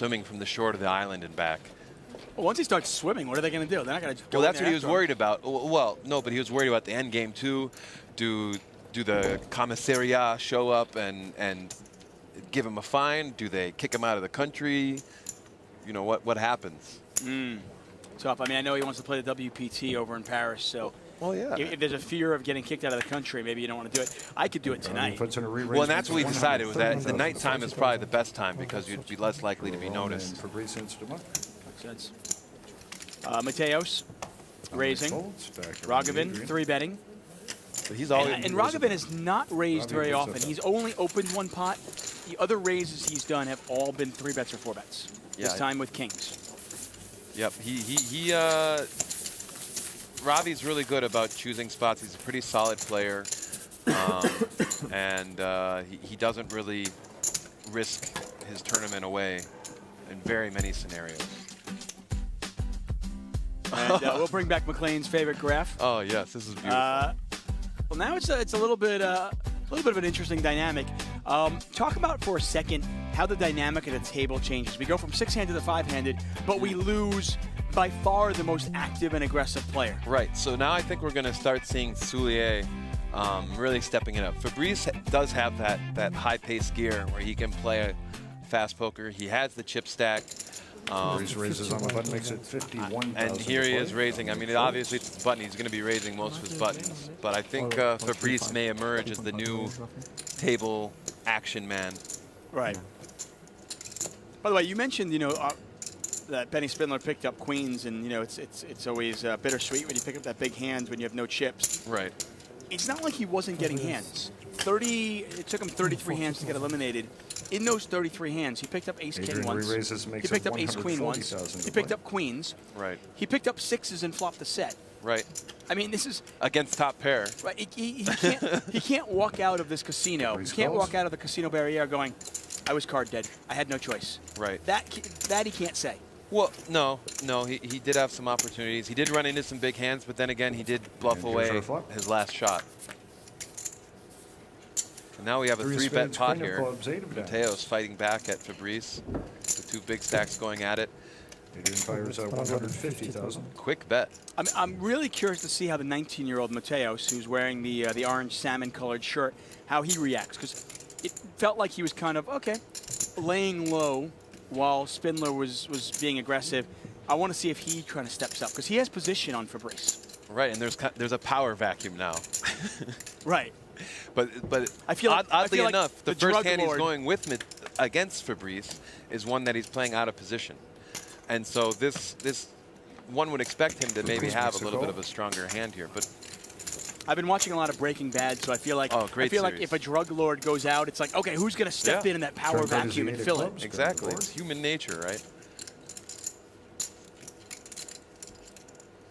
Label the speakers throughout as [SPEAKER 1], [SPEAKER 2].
[SPEAKER 1] swimming from the shore to the island and back.
[SPEAKER 2] Well, once he starts swimming, what are they going to do? They're not going to.
[SPEAKER 1] Well, that's what he was worried about. Well, no, but he was worried about the end game too. Do the commissariat show up and give him a fine? Do they kick him out of the country? You know, what happens?
[SPEAKER 2] Tough. I mean, I know he wants to play the WPT over in Paris, so.
[SPEAKER 1] Well, yeah.
[SPEAKER 2] If there's a fear of getting kicked out of the country, maybe you don't want to do it. I could do it tonight.
[SPEAKER 1] Well, and that's what we decided, was that the night time is probably the best time because you'd be less likely to be noticed.
[SPEAKER 2] Makes sense. Mateos raising. Rogovin 3-betting.
[SPEAKER 1] But he's always
[SPEAKER 2] and Rogovin has not raised very often. He's only opened one pot. The other raises he's done have all been 3-bets or 4-bets. This time with kings.
[SPEAKER 1] Yep. Ravi's really good about choosing spots. He's a pretty solid player, and he doesn't really risk his tournament away in very many scenarios.
[SPEAKER 2] And we'll bring back McLean's favorite graph.
[SPEAKER 1] Oh yes, this is beautiful.
[SPEAKER 2] Well, now it's a little bit of an interesting dynamic. Talk about for a second how the dynamic of the table changes. We go from 6-handed to 5-handed, but we lose by far the most active and aggressive player.
[SPEAKER 1] Right. So now I think we're going to start seeing Soulier really stepping it up. Fabrice does have that high-paced gear where he can play fast poker. He has the chip stack.
[SPEAKER 3] Raises on the button, makes it 51,000.
[SPEAKER 1] And here he is raising. I mean, obviously it's the button. He's going to be raising most of his buttons. But I think Fabrice may emerge as the new table action man.
[SPEAKER 2] Right. By the way, you mentioned, that Benny Spindler picked up queens, and it's always bittersweet when you pick up that big hand when you have no chips.
[SPEAKER 1] Right.
[SPEAKER 2] It's not like he wasn't getting hands. It took him 33 hands to get eliminated. In those 33 hands, he picked up ace-king once. He picked up ace-queen once. He picked up queens.
[SPEAKER 1] Right.
[SPEAKER 2] He picked up sixes and flopped the set.
[SPEAKER 1] Right.
[SPEAKER 2] I mean, this is
[SPEAKER 1] against top pair.
[SPEAKER 2] Right. He can't walk out of this casino. He can't walk out of the casino barriere going, "I was card dead. I had no choice."
[SPEAKER 1] Right.
[SPEAKER 2] That he can't say.
[SPEAKER 1] Well, no. He did have some opportunities. He did run into some big hands, but then again, he did bluff away his last shot. And now we have a 3-bet pot here. Mateos fighting back at Fabrice. The two big stacks going at it.
[SPEAKER 3] Adrian fires out 150,000.
[SPEAKER 1] Quick bet.
[SPEAKER 2] I'm really curious to see how the 19-year-old Mateos, who's wearing the orange salmon-colored shirt, how he reacts, because it felt like he was kind of laying low while Spindler was being aggressive. I want to see if he kind of steps up, because he has position on Fabrice.
[SPEAKER 1] Right, and there's a power vacuum now.
[SPEAKER 2] Right.
[SPEAKER 1] But
[SPEAKER 2] I feel like,
[SPEAKER 1] oddly
[SPEAKER 2] like
[SPEAKER 1] enough, the first hand he's going with against Fabrice is one that he's playing out of position. And so this one would expect him to maybe have a little bit of a stronger hand here. But
[SPEAKER 2] I've been watching a lot of Breaking Bad, so I feel like like if a drug lord goes out, it's like, okay, who's going to step in that power vacuum and fill it?
[SPEAKER 1] Exactly. It's human nature, right?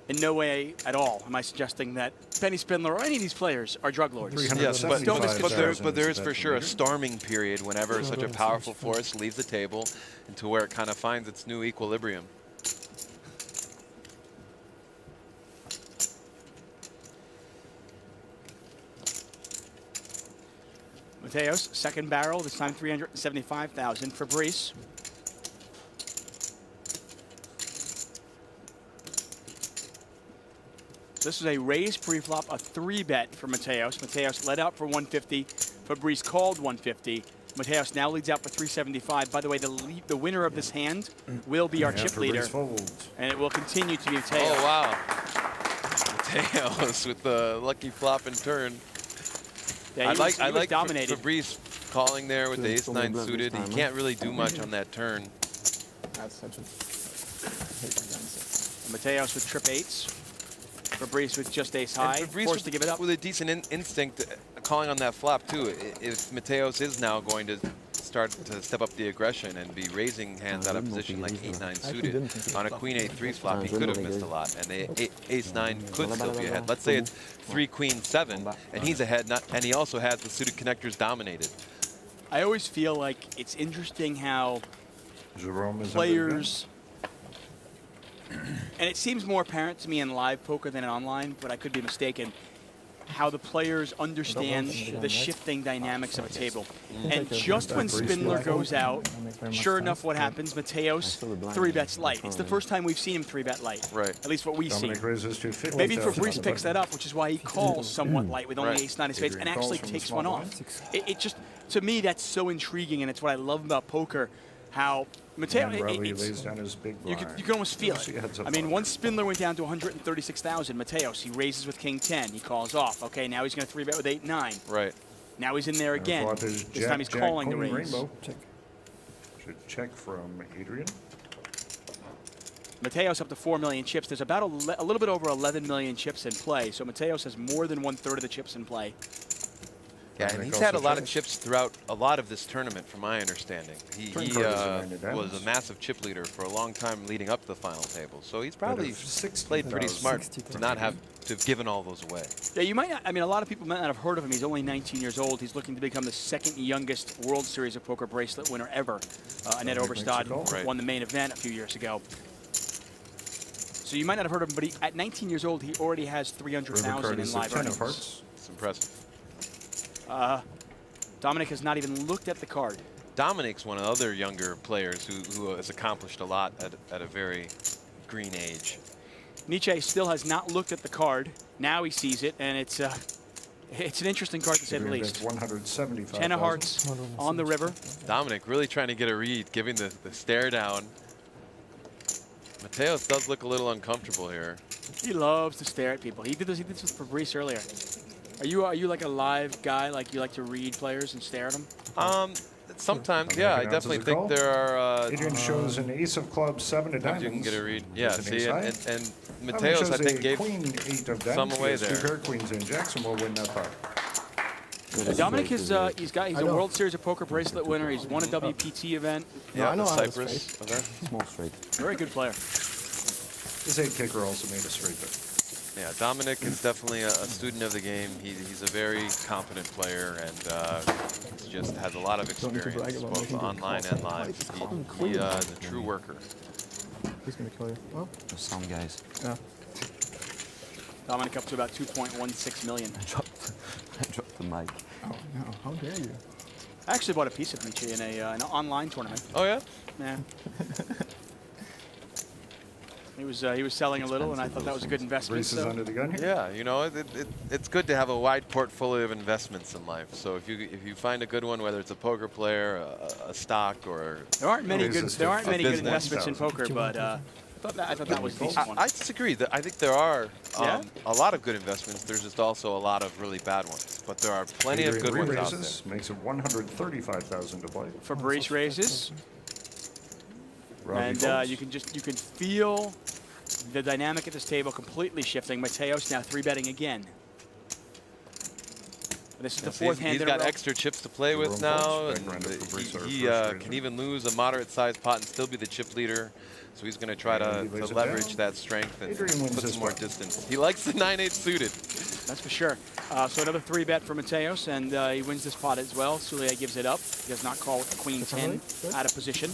[SPEAKER 2] In no way at all am I suggesting that Benny Spindler or any of these players are drug lords.
[SPEAKER 1] Yes, but there is for sure a storming period whenever such a powerful force leaves the table into where it kind of finds its new equilibrium.
[SPEAKER 2] Mateos, second barrel, this time 375,000. Fabrice. This is a raise pre-flop, a 3-bet for Mateos. Mateos led out for 150. Fabrice called 150. Mateos now leads out for 375. By the way, the winner of this hand will be our chip leader. And it will continue to be Mateos.
[SPEAKER 1] Oh, wow. Mateos with the lucky flop and turn.
[SPEAKER 2] Yeah, I like
[SPEAKER 1] Fabrice calling there with the ace-9 suited. He can't really do much on that turn.
[SPEAKER 2] Mateos with trip eights. Fabrice with just ace high, forced to give it up.
[SPEAKER 1] With a decent instinct, calling on that flop too. If Mateos is now going to start to step up the aggression and be raising hands out of position like 8-9 suited, on a queen 8-3 flop, he could have missed a lot, and the ace-9 could still be ahead. Let's say it's 3 queen 7, and he's ahead, and he also has the suited connectors dominated.
[SPEAKER 2] I always feel like it's interesting how players. And it seems more apparent to me in live poker than in online, but I could be mistaken. how the players understand the shifting dynamics of a table. And just when Spindler goes out, sure enough, what happens? Mateos 3-bets light. It's the first time we've seen him 3-bet light.
[SPEAKER 1] Right.
[SPEAKER 2] At least what we see.
[SPEAKER 3] $50,000.
[SPEAKER 2] Maybe Fabrice picks that up, which is why he calls somewhat light with only ace-9 of spades and actually takes one off. It just, to me, that's so intriguing, and it's what I love about poker, how Mateo, you can almost feel it. I mean, once Spindler went down to 136,000, Mateos, he raises with king 10, he calls off. Okay, now he's going to 3-bet with 8-9.
[SPEAKER 1] Right.
[SPEAKER 2] Now he's in there again. This time he's calling the raise.
[SPEAKER 3] Check. Should check from Adrian.
[SPEAKER 2] Mateos up to 4 million chips. There's about a little bit over 11 million chips in play, so Mateos has more than 1/3 of the chips in play.
[SPEAKER 1] Yeah, and he's had a lot of chips throughout a lot of this tournament, from my understanding. He was a massive chip leader for a long time leading up to the final table. So he's probably played pretty smart to not have to have given all those away.
[SPEAKER 2] Yeah, you might not, I mean, a lot of people might not have heard of him. He's only 19 years old. He's looking to become the second youngest World Series of Poker bracelet winner ever. Annette Oberstad won the main event a few years ago. So you might not have heard of him, but at 19 years old, he already has 300,000 in live earnings.
[SPEAKER 1] It's impressive.
[SPEAKER 2] Dominic has not even looked at the card.
[SPEAKER 1] Dominic's one of the other younger players who has accomplished a lot at a very green age.
[SPEAKER 2] Nietzsche still has not looked at the card. Now he sees it, and it's an interesting card to say the least.
[SPEAKER 3] 175,000.
[SPEAKER 2] 10 of hearts on the river.
[SPEAKER 1] Dominic really trying to get a read, giving the stare down. Mateos does look a little uncomfortable here.
[SPEAKER 2] He loves to stare at people. He did this with Fabrice earlier. Are you like a live guy? Like you like to read players and stare at them?
[SPEAKER 1] Sometimes, yeah. I definitely think there are.
[SPEAKER 3] Adrian shows an ace of clubs, 7 of diamonds.
[SPEAKER 1] You can get a read. Yeah, see, and Mateos, I think, gave some away there.
[SPEAKER 3] 2 pair queens in. Jackson will win that part.
[SPEAKER 2] Dominic is he's a World Series of Poker bracelet winner. He's won a WPT event.
[SPEAKER 1] Yeah, the Cyprus event.
[SPEAKER 4] Small straight.
[SPEAKER 2] Very good player.
[SPEAKER 3] His 8-kicker also made a straight bet.
[SPEAKER 1] Yeah, Dominic is definitely a student of the game. He's a very competent player and just has a lot of experience, both online and live. He is a true worker.
[SPEAKER 4] He's going to kill you. Well, some guys. Yeah.
[SPEAKER 2] Dominic up to about 2.16 million.
[SPEAKER 4] I dropped the mic.
[SPEAKER 5] Oh, no. How dare you?
[SPEAKER 2] I actually bought a piece of Nietzsche in an online tournament.
[SPEAKER 1] Oh, yeah?
[SPEAKER 2] Yeah. He was selling a little, and I thought that was a good investment.
[SPEAKER 3] Reese is under the gun here.
[SPEAKER 1] Yeah, you know, it's good to have a wide portfolio of investments in life. So if you find a good one, whether it's a poker player, a stock, or
[SPEAKER 2] there aren't many good investments in poker, but I thought that was a decent one.
[SPEAKER 1] I disagree. I think there are a lot of good investments. There's just also a lot of really bad ones, but there are plenty of good ones out there.
[SPEAKER 3] Makes it 135,000 to play.
[SPEAKER 2] Fabrice raises. And you can feel the dynamic at this table completely shifting. Mateos now 3-betting again. This is the fourth hand.
[SPEAKER 1] He's got extra chips to play with now, and he can even lose a moderate-sized pot and still be the chip leader. So he's going to try to leverage that strength and put some more distance. He likes the 9-8 suited.
[SPEAKER 2] That's for sure. So another 3-bet for Mateos, and he wins this pot as well. Soulier gives it up. He does not call with the queen 10 out of position.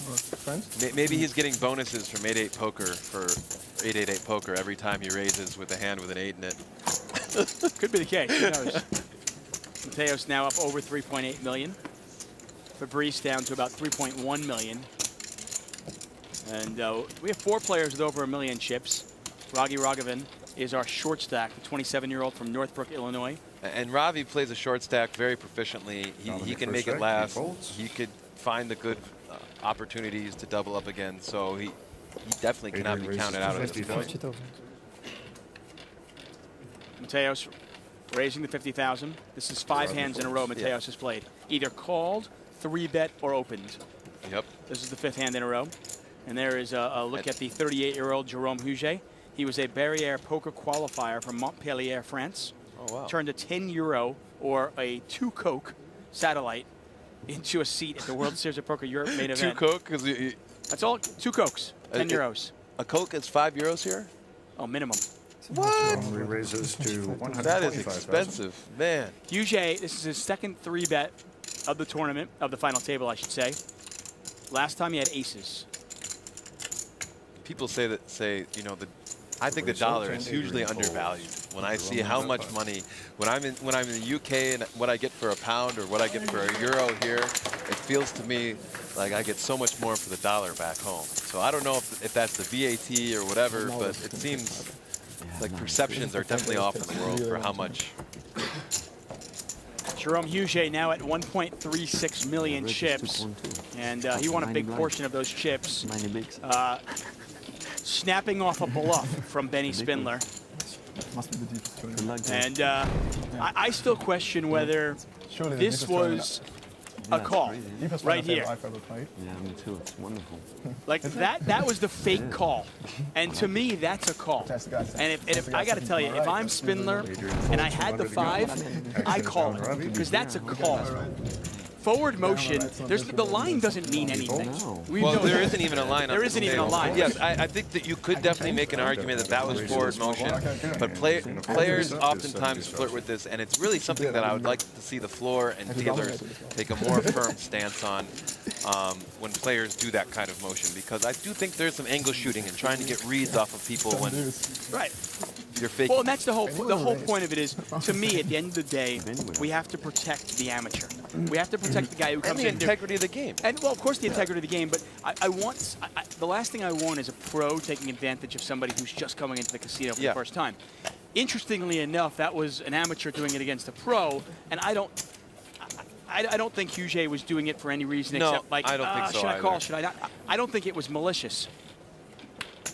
[SPEAKER 1] Maybe he's getting bonuses from 8-8 poker for 8-8 poker every time he raises with a hand with an 8 in it.
[SPEAKER 2] Could be the case. Who knows? Mateos now up over 3.8 million. Fabrice down to about 3.1 million. And we have 4 players with over 1 million chips. Raghi Raghavan is our short stack, the 27-year-old from Northbrook, Illinois.
[SPEAKER 1] And Ravi plays a short stack very proficiently. He can make it last. He could find the good opportunities to double up again. So he definitely cannot be counted out at this point.
[SPEAKER 2] Mateos raising the 50,000. This is 5 hands in a row Mateos has played. Either called, 3-bet, or opened.
[SPEAKER 1] Yep.
[SPEAKER 2] This is the 5th hand in a row. And there is a look at the 38-year-old Jérôme Huget. He was a Barrière poker qualifier from Montpellier, France.
[SPEAKER 1] Oh, wow.
[SPEAKER 2] Turned a 10 euro or a 2 Coke satellite into a seat at the World Series of Poker Europe main event.
[SPEAKER 1] 2 Coke?
[SPEAKER 2] That's all. 2 Cokes, 10 euros.
[SPEAKER 1] A Coke is 5 euros here?
[SPEAKER 2] Oh, minimum.
[SPEAKER 3] What? Raises to 125,000.
[SPEAKER 1] That is expensive, man.
[SPEAKER 2] Huget, this is his second 3-bet of the tournament, of the final table, I should say. Last time he had aces.
[SPEAKER 1] People say you know, I think the dollar is hugely undervalued when I see how much money when I'm in the UK and what I get for a pound or what I get for a euro here, it feels to me like I get so much more for the dollar back home. So I don't know if that's the VAT or whatever, but it seems like perceptions are definitely off in the world for how much.
[SPEAKER 2] Jerome Huget now at 1.36 million chips, and he won a big portion of those chips, snapping off a bluff from Benny Spindler. And I still question whether this was a call right here.
[SPEAKER 4] Yeah, me too. It's wonderful.
[SPEAKER 2] Like that was the fake call, and to me that's a call. And if I got to tell you, if I'm Spindler and I had the 5, I call it because that's a call. Forward motion, the line doesn't mean anything.
[SPEAKER 1] Well, there isn't even a line.
[SPEAKER 2] There isn't even a line.
[SPEAKER 1] Yes, I think that you could definitely make an argument that that was forward motion, but players oftentimes flirt with this, and it's really something that I would like to see the floor and dealers take a more firm stance on when players do that kind of motion, because I do think there's some angle shooting and trying to get reads off of people when you're faking.
[SPEAKER 2] Well, and that's the whole point of it is, to me, at the end of the day, we have to protect the amateur. We have to protect the guy who comes in.
[SPEAKER 1] And the integrity of the game.
[SPEAKER 2] And, well, of course, the integrity of the game, but the last thing I want is a pro taking advantage of somebody who's just coming into the casino for the first time. Interestingly enough, that was an amateur doing it against a pro, and I don't think Huget was doing it for any reason except like,
[SPEAKER 1] I don't think so
[SPEAKER 2] should I call,
[SPEAKER 1] either.
[SPEAKER 2] should I not? I don't think it was malicious.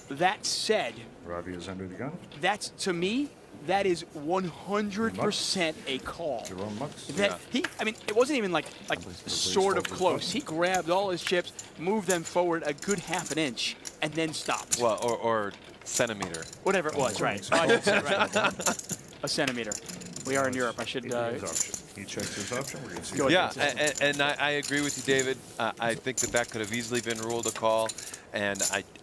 [SPEAKER 2] That said,
[SPEAKER 3] Robbie is under the gun.
[SPEAKER 2] that's, to me, that is 100% a call.
[SPEAKER 3] Jerome Mux.
[SPEAKER 2] I mean, it wasn't even like sort of close. He grabbed all his chips, moved them forward a good ½ an inch, and then stopped.
[SPEAKER 1] Well, or centimeter.
[SPEAKER 2] Whatever it was, right. Oh, I did say it right. A centimeter. We are in Europe. I should...
[SPEAKER 3] He checks his option. We're going to see.
[SPEAKER 1] Yeah, and I agree with you, David. I think that could have easily been ruled a call. And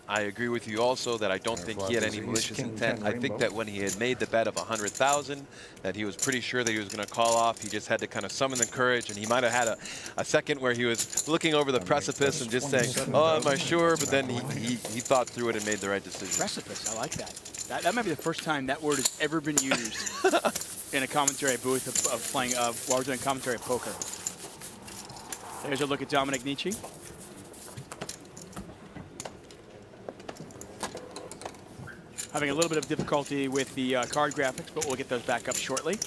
[SPEAKER 1] I agree with you also that I don't think he had any malicious intent. I think that when he had made the bet of 100,000, that he was pretty sure that he was going to call off. He just had to kind of summon the courage, and he might have had a second where he was looking over the precipice and just saying, "Oh, am I sure?" But then he thought through it and made the right decision.
[SPEAKER 2] Precipice, I like that. That might be the first time that word has ever been used in a commentary booth while we're doing commentary of poker. There's a look at Dominic Nietzsche. Having a little bit of difficulty with the card graphics, but we'll get those back up shortly.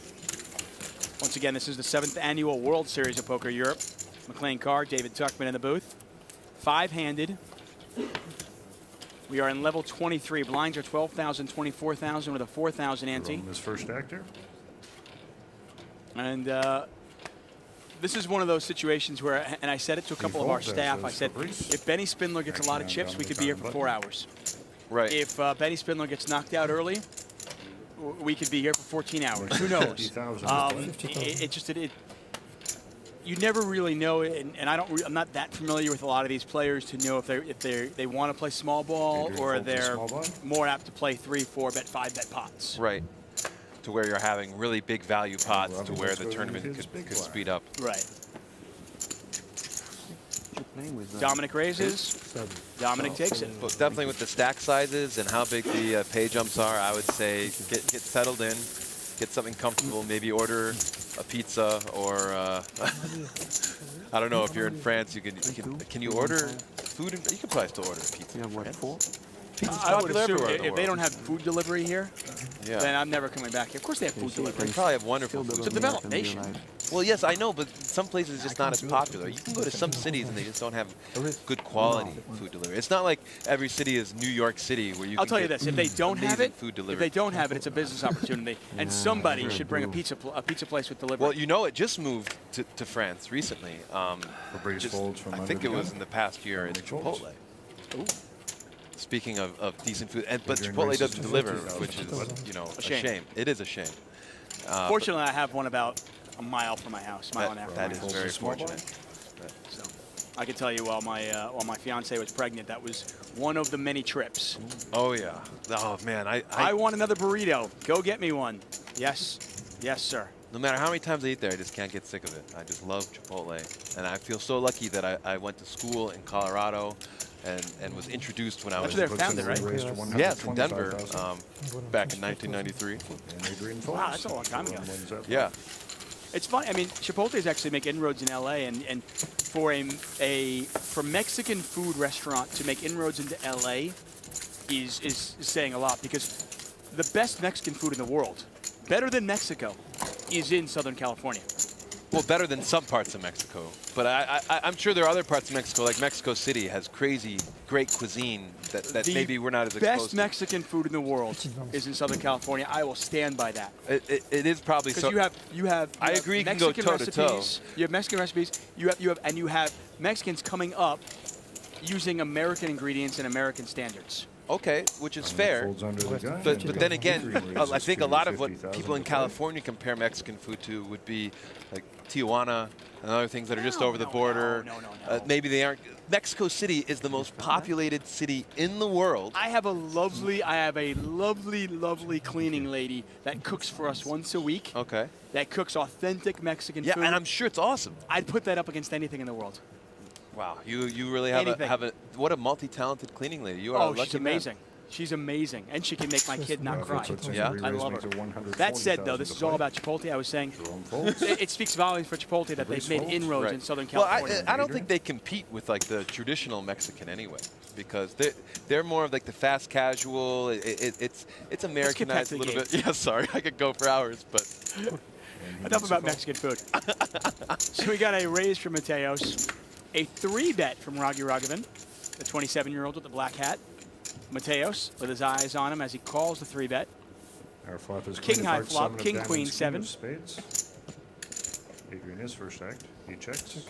[SPEAKER 2] Once again, this is the 7th annual World Series of Poker Europe. McLean Carr, David Tuckman in the booth. 5-handed. We are in level 23. Blinds are 12,000, 24,000 with a 4,000 ante.
[SPEAKER 3] His first actor.
[SPEAKER 2] And this is one of those situations where, and I said it to a couple of our staff, I said, if Benny Spindler gets a lot of chips, we could be here for 4 hours.
[SPEAKER 1] Right.
[SPEAKER 2] If Benny Spindler gets knocked out early, we could be here for 14 hours. Who knows? You never really know, and I'm not that familiar with a lot of these players to know if they want to play small ball or they're more apt to play 3, 4 bet, 5 bet pots.
[SPEAKER 1] Right. To where you're having really big value pots to where the tournament could speed up.
[SPEAKER 2] Right. Dominic raises. Dominic takes it.
[SPEAKER 1] Well, definitely with the stack sizes and how big the pay jumps are, I would say get settled in, get something comfortable, maybe order a pizza or I don't know if you're in France, can you order food? You could probably still order a pizza.
[SPEAKER 4] You have what, 4?
[SPEAKER 2] I would assume if they don't have food delivery here, then I'm never coming back here. Of course they have food delivery.
[SPEAKER 1] They probably have wonderful food.
[SPEAKER 2] It's a developed nation.
[SPEAKER 1] Well, yes, I know, but some places just not as popular. You can go to some cities and they just don't have good quality food delivery. It's not like every city is New York City where you
[SPEAKER 2] I'll tell you this, if they don't have it, it's a business opportunity. And somebody should bring a pizza place with delivery.
[SPEAKER 1] Well, you know, it just moved to France recently. I think it was in the past year. It's Chipotle.
[SPEAKER 2] Ooh.
[SPEAKER 1] Speaking of decent food, but Chipotle doesn't deliver, which is, you know, a shame. It is a shame.
[SPEAKER 2] Fortunately, I have one about a mile from my house, mile and a half.
[SPEAKER 1] That is very fortunate.
[SPEAKER 2] So I can tell you, while my fiance was pregnant, that was one of the many trips.
[SPEAKER 1] Oh yeah. Oh man,
[SPEAKER 2] I want another burrito. Go get me one. Yes, yes, sir.
[SPEAKER 1] No matter how many times I eat there, I just can't get sick of it. I just love Chipotle, and I feel so lucky that I went to school in Colorado. and was introduced when I was
[SPEAKER 2] That's where they're founded, right?
[SPEAKER 1] yeah, from Denver back in 1993.
[SPEAKER 2] Wow, that's a long time ago.
[SPEAKER 1] Yeah.
[SPEAKER 2] It's funny. I mean, Chipotle's actually make inroads in LA, and for for Mexican food restaurant to make inroads into LA is saying a lot, because the best Mexican food in the world, better than Mexico, is in Southern California.
[SPEAKER 1] Well, better than some parts of Mexico, but I'm sure there are other parts of Mexico, like Mexico City, has crazy, great cuisine that maybe we're not as exposed to.
[SPEAKER 2] The best Mexican food in the world is in Southern California. I will stand by that.
[SPEAKER 1] It is probably so.
[SPEAKER 2] Because you have
[SPEAKER 1] I agree. You can go toe to toe.
[SPEAKER 2] You have Mexican recipes. You have Mexicans coming up using American ingredients and American standards.
[SPEAKER 1] Okay, which is fair, but then again, I think a lot of what people in California compare Mexican food to would be like Tijuana and other things that are just over the border.
[SPEAKER 2] No.
[SPEAKER 1] Maybe they aren't. Mexico City is the most populated city in the world.
[SPEAKER 2] I have a lovely cleaning lady that cooks for us once a week.
[SPEAKER 1] Okay.
[SPEAKER 2] That cooks authentic Mexican food.
[SPEAKER 1] Yeah, and I'm sure it's awesome.
[SPEAKER 2] I'd put that up against anything in the world.
[SPEAKER 1] Wow, you really have a what a multi-talented cleaning lady. You are a lucky
[SPEAKER 2] she's amazing.
[SPEAKER 1] Man.
[SPEAKER 2] She's amazing, and she can make my kid not cry.
[SPEAKER 1] Yeah,
[SPEAKER 2] I love her. That said, though, this is all about Chipotle. I was saying it speaks volumes for Chipotle that they've made inroads in Southern California.
[SPEAKER 1] Well, I don't think they compete with like the traditional Mexican anyway, because they're more of like the fast casual. It's Americanized a little bit. Yeah, sorry, I could go for hours, but
[SPEAKER 2] enough about Mexican food. So we got a raise from Mateos. A 3-bet from Raghu Raghavan, the 27-year-old with the black hat. Mateos with his eyes on him as he calls the 3-bet.
[SPEAKER 3] Our flop is
[SPEAKER 2] King high flop, king queen 7.
[SPEAKER 3] Spades. Adrian is first act. He checks.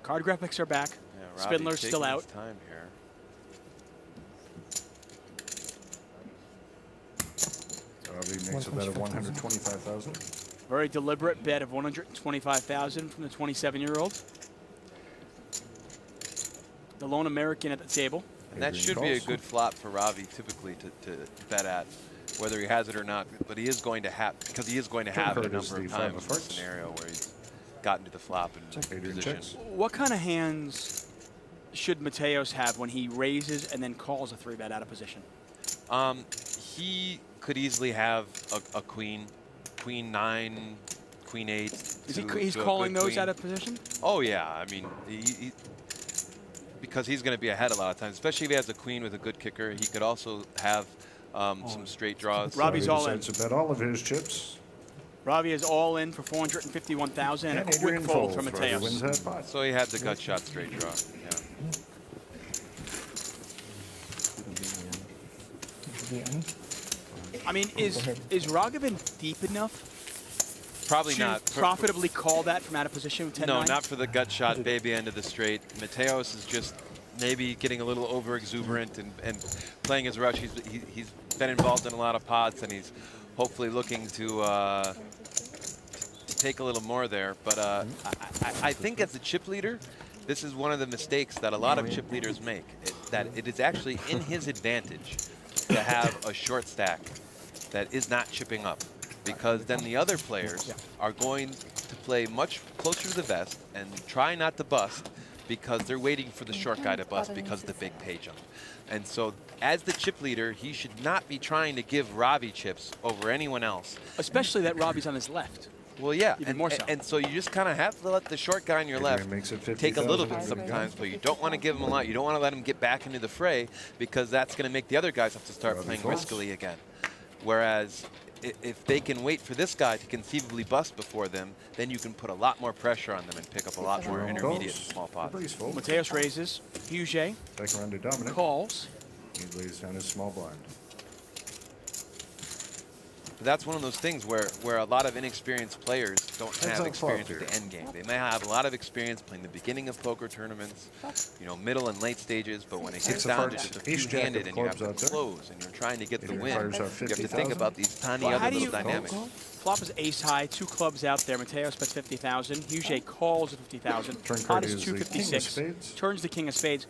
[SPEAKER 2] Card graphics are back.
[SPEAKER 1] Yeah,
[SPEAKER 2] Spindler's still out.
[SPEAKER 1] Time here.
[SPEAKER 3] Makes a bet of 125,000.
[SPEAKER 2] Very deliberate bet of 125,000 from the 27-year-old. The lone American at the table.
[SPEAKER 1] And that should be a good flop for Ravi typically to bet at, whether he has it or not. But he is going to have, because he is going to have it a number of times in this scenario where he's gotten to the flop and position.
[SPEAKER 2] What kind of hands should Mateos have when he raises and then calls a 3-bet out of position?
[SPEAKER 1] He could easily have a queen 9, queen 8.
[SPEAKER 2] He's calling those out of position?
[SPEAKER 1] Oh yeah, I mean, because he's going to be ahead a lot of times, especially if he has a queen with a good kicker. He could also have some straight draws.
[SPEAKER 2] Robbie's all in.
[SPEAKER 3] To bet all of his chips.
[SPEAKER 2] Robbie is all in for 451,000 and a quick fold from Mateos.
[SPEAKER 1] So he had the gut shot straight draw. Yeah.
[SPEAKER 2] I mean, is Raghavan deep enough?
[SPEAKER 1] Probably not.
[SPEAKER 2] Profitably call that from out of position with 10-9?
[SPEAKER 1] No, not for the gut shot baby end of the straight. Mateos is just maybe getting a little over exuberant and playing his rush. He's been involved in a lot of pots, and he's hopefully looking to take a little more there. But I think as a chip leader, this is one of the mistakes that a lot of chip leaders make, that it is actually in his advantage to have a short stack that is not chipping up, because then the other players are going to play much closer to the vest and try not to bust, because they're waiting for the short guy to bust because of the big pay jump. And so as the chip leader, he should not be trying to give Ravi chips over anyone else.
[SPEAKER 2] Especially that Ravi's on his left.
[SPEAKER 1] Well, yeah,
[SPEAKER 2] even more so.
[SPEAKER 1] And so you just kind of have to let the short guy on your left take a little bit sometimes, but you don't want to give him a lot. You don't want to let him get back into the fray, because that's going to make the other guys have to start playing riskily again. Whereas if they can wait for this guy to conceivably bust before them, then you can put a lot more pressure on them and pick up a lot more intermediate and small pots.
[SPEAKER 2] Mateos raises. Huget calls.
[SPEAKER 3] He lays down his small blind.
[SPEAKER 1] But that's one of those things where a lot of inexperienced players don't have experience with the end game. They may have a lot of experience playing the beginning of poker tournaments, you know, middle and late stages, but when it gets down to just a few-handed and you have to close and you're trying to get the win, you have to think about these tiny other little dynamics.
[SPEAKER 2] Flop is ace high, 2 clubs out there. Mateos bets 50,000. Huget calls at 50,000. Pot is 256. Turns the king of spades.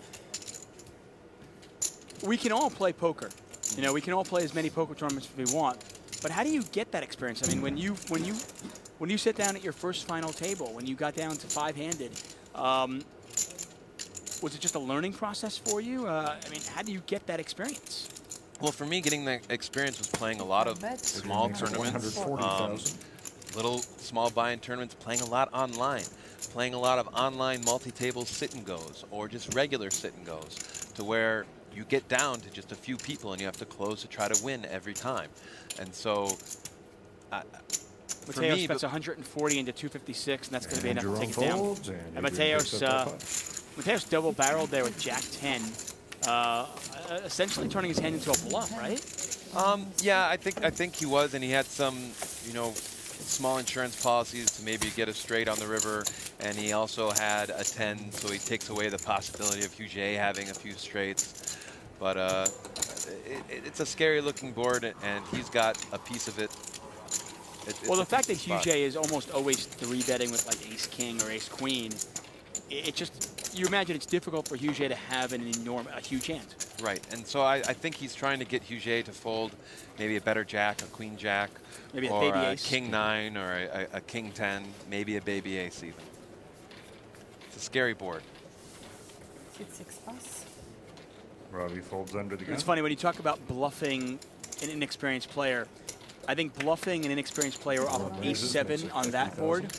[SPEAKER 2] We can all play poker. You know, we can all play as many poker tournaments as we want. But how do you get that experience? I mean, when you sit down at your first final table, when you got down to 5-handed, was it just a learning process for you? I mean, how do you get that experience?
[SPEAKER 1] Well, for me, getting that experience was playing a lot of small tournaments, little small buy-in tournaments, playing a lot online, playing a lot of online multi-table sit-and-goes or just regular sit-and-goes, to where you get down to just a few people and you have to close to try to win every time. And so,
[SPEAKER 2] Mateos spends 140 into 256, and that's going to be enough to take it down. And Mateos double-barreled there with Jack 10, essentially turning his hand into a bluff, right?
[SPEAKER 1] Yeah, I think he was, and he had some, small insurance policies to maybe get a straight on the river, and he also had a 10, so he takes away the possibility of Huget having a few straights. But it's a scary-looking board, and he's got a piece of it.
[SPEAKER 2] Well, the fact that Huget is almost always 3-betting with like ace-king or ace-queen, it just, you imagine it's difficult for Huget to have a huge hand.
[SPEAKER 1] Right, and so I think he's trying to get Huget to fold maybe a better jack, a queen jack,
[SPEAKER 2] maybe
[SPEAKER 1] or
[SPEAKER 2] a baby ace,
[SPEAKER 1] king 9, or a king 10, maybe a baby ace even. It's a scary board.
[SPEAKER 3] Robbie folds under the gun.
[SPEAKER 2] It's funny when you talk about bluffing an inexperienced player. I think bluffing an inexperienced player off of ace-7 on that board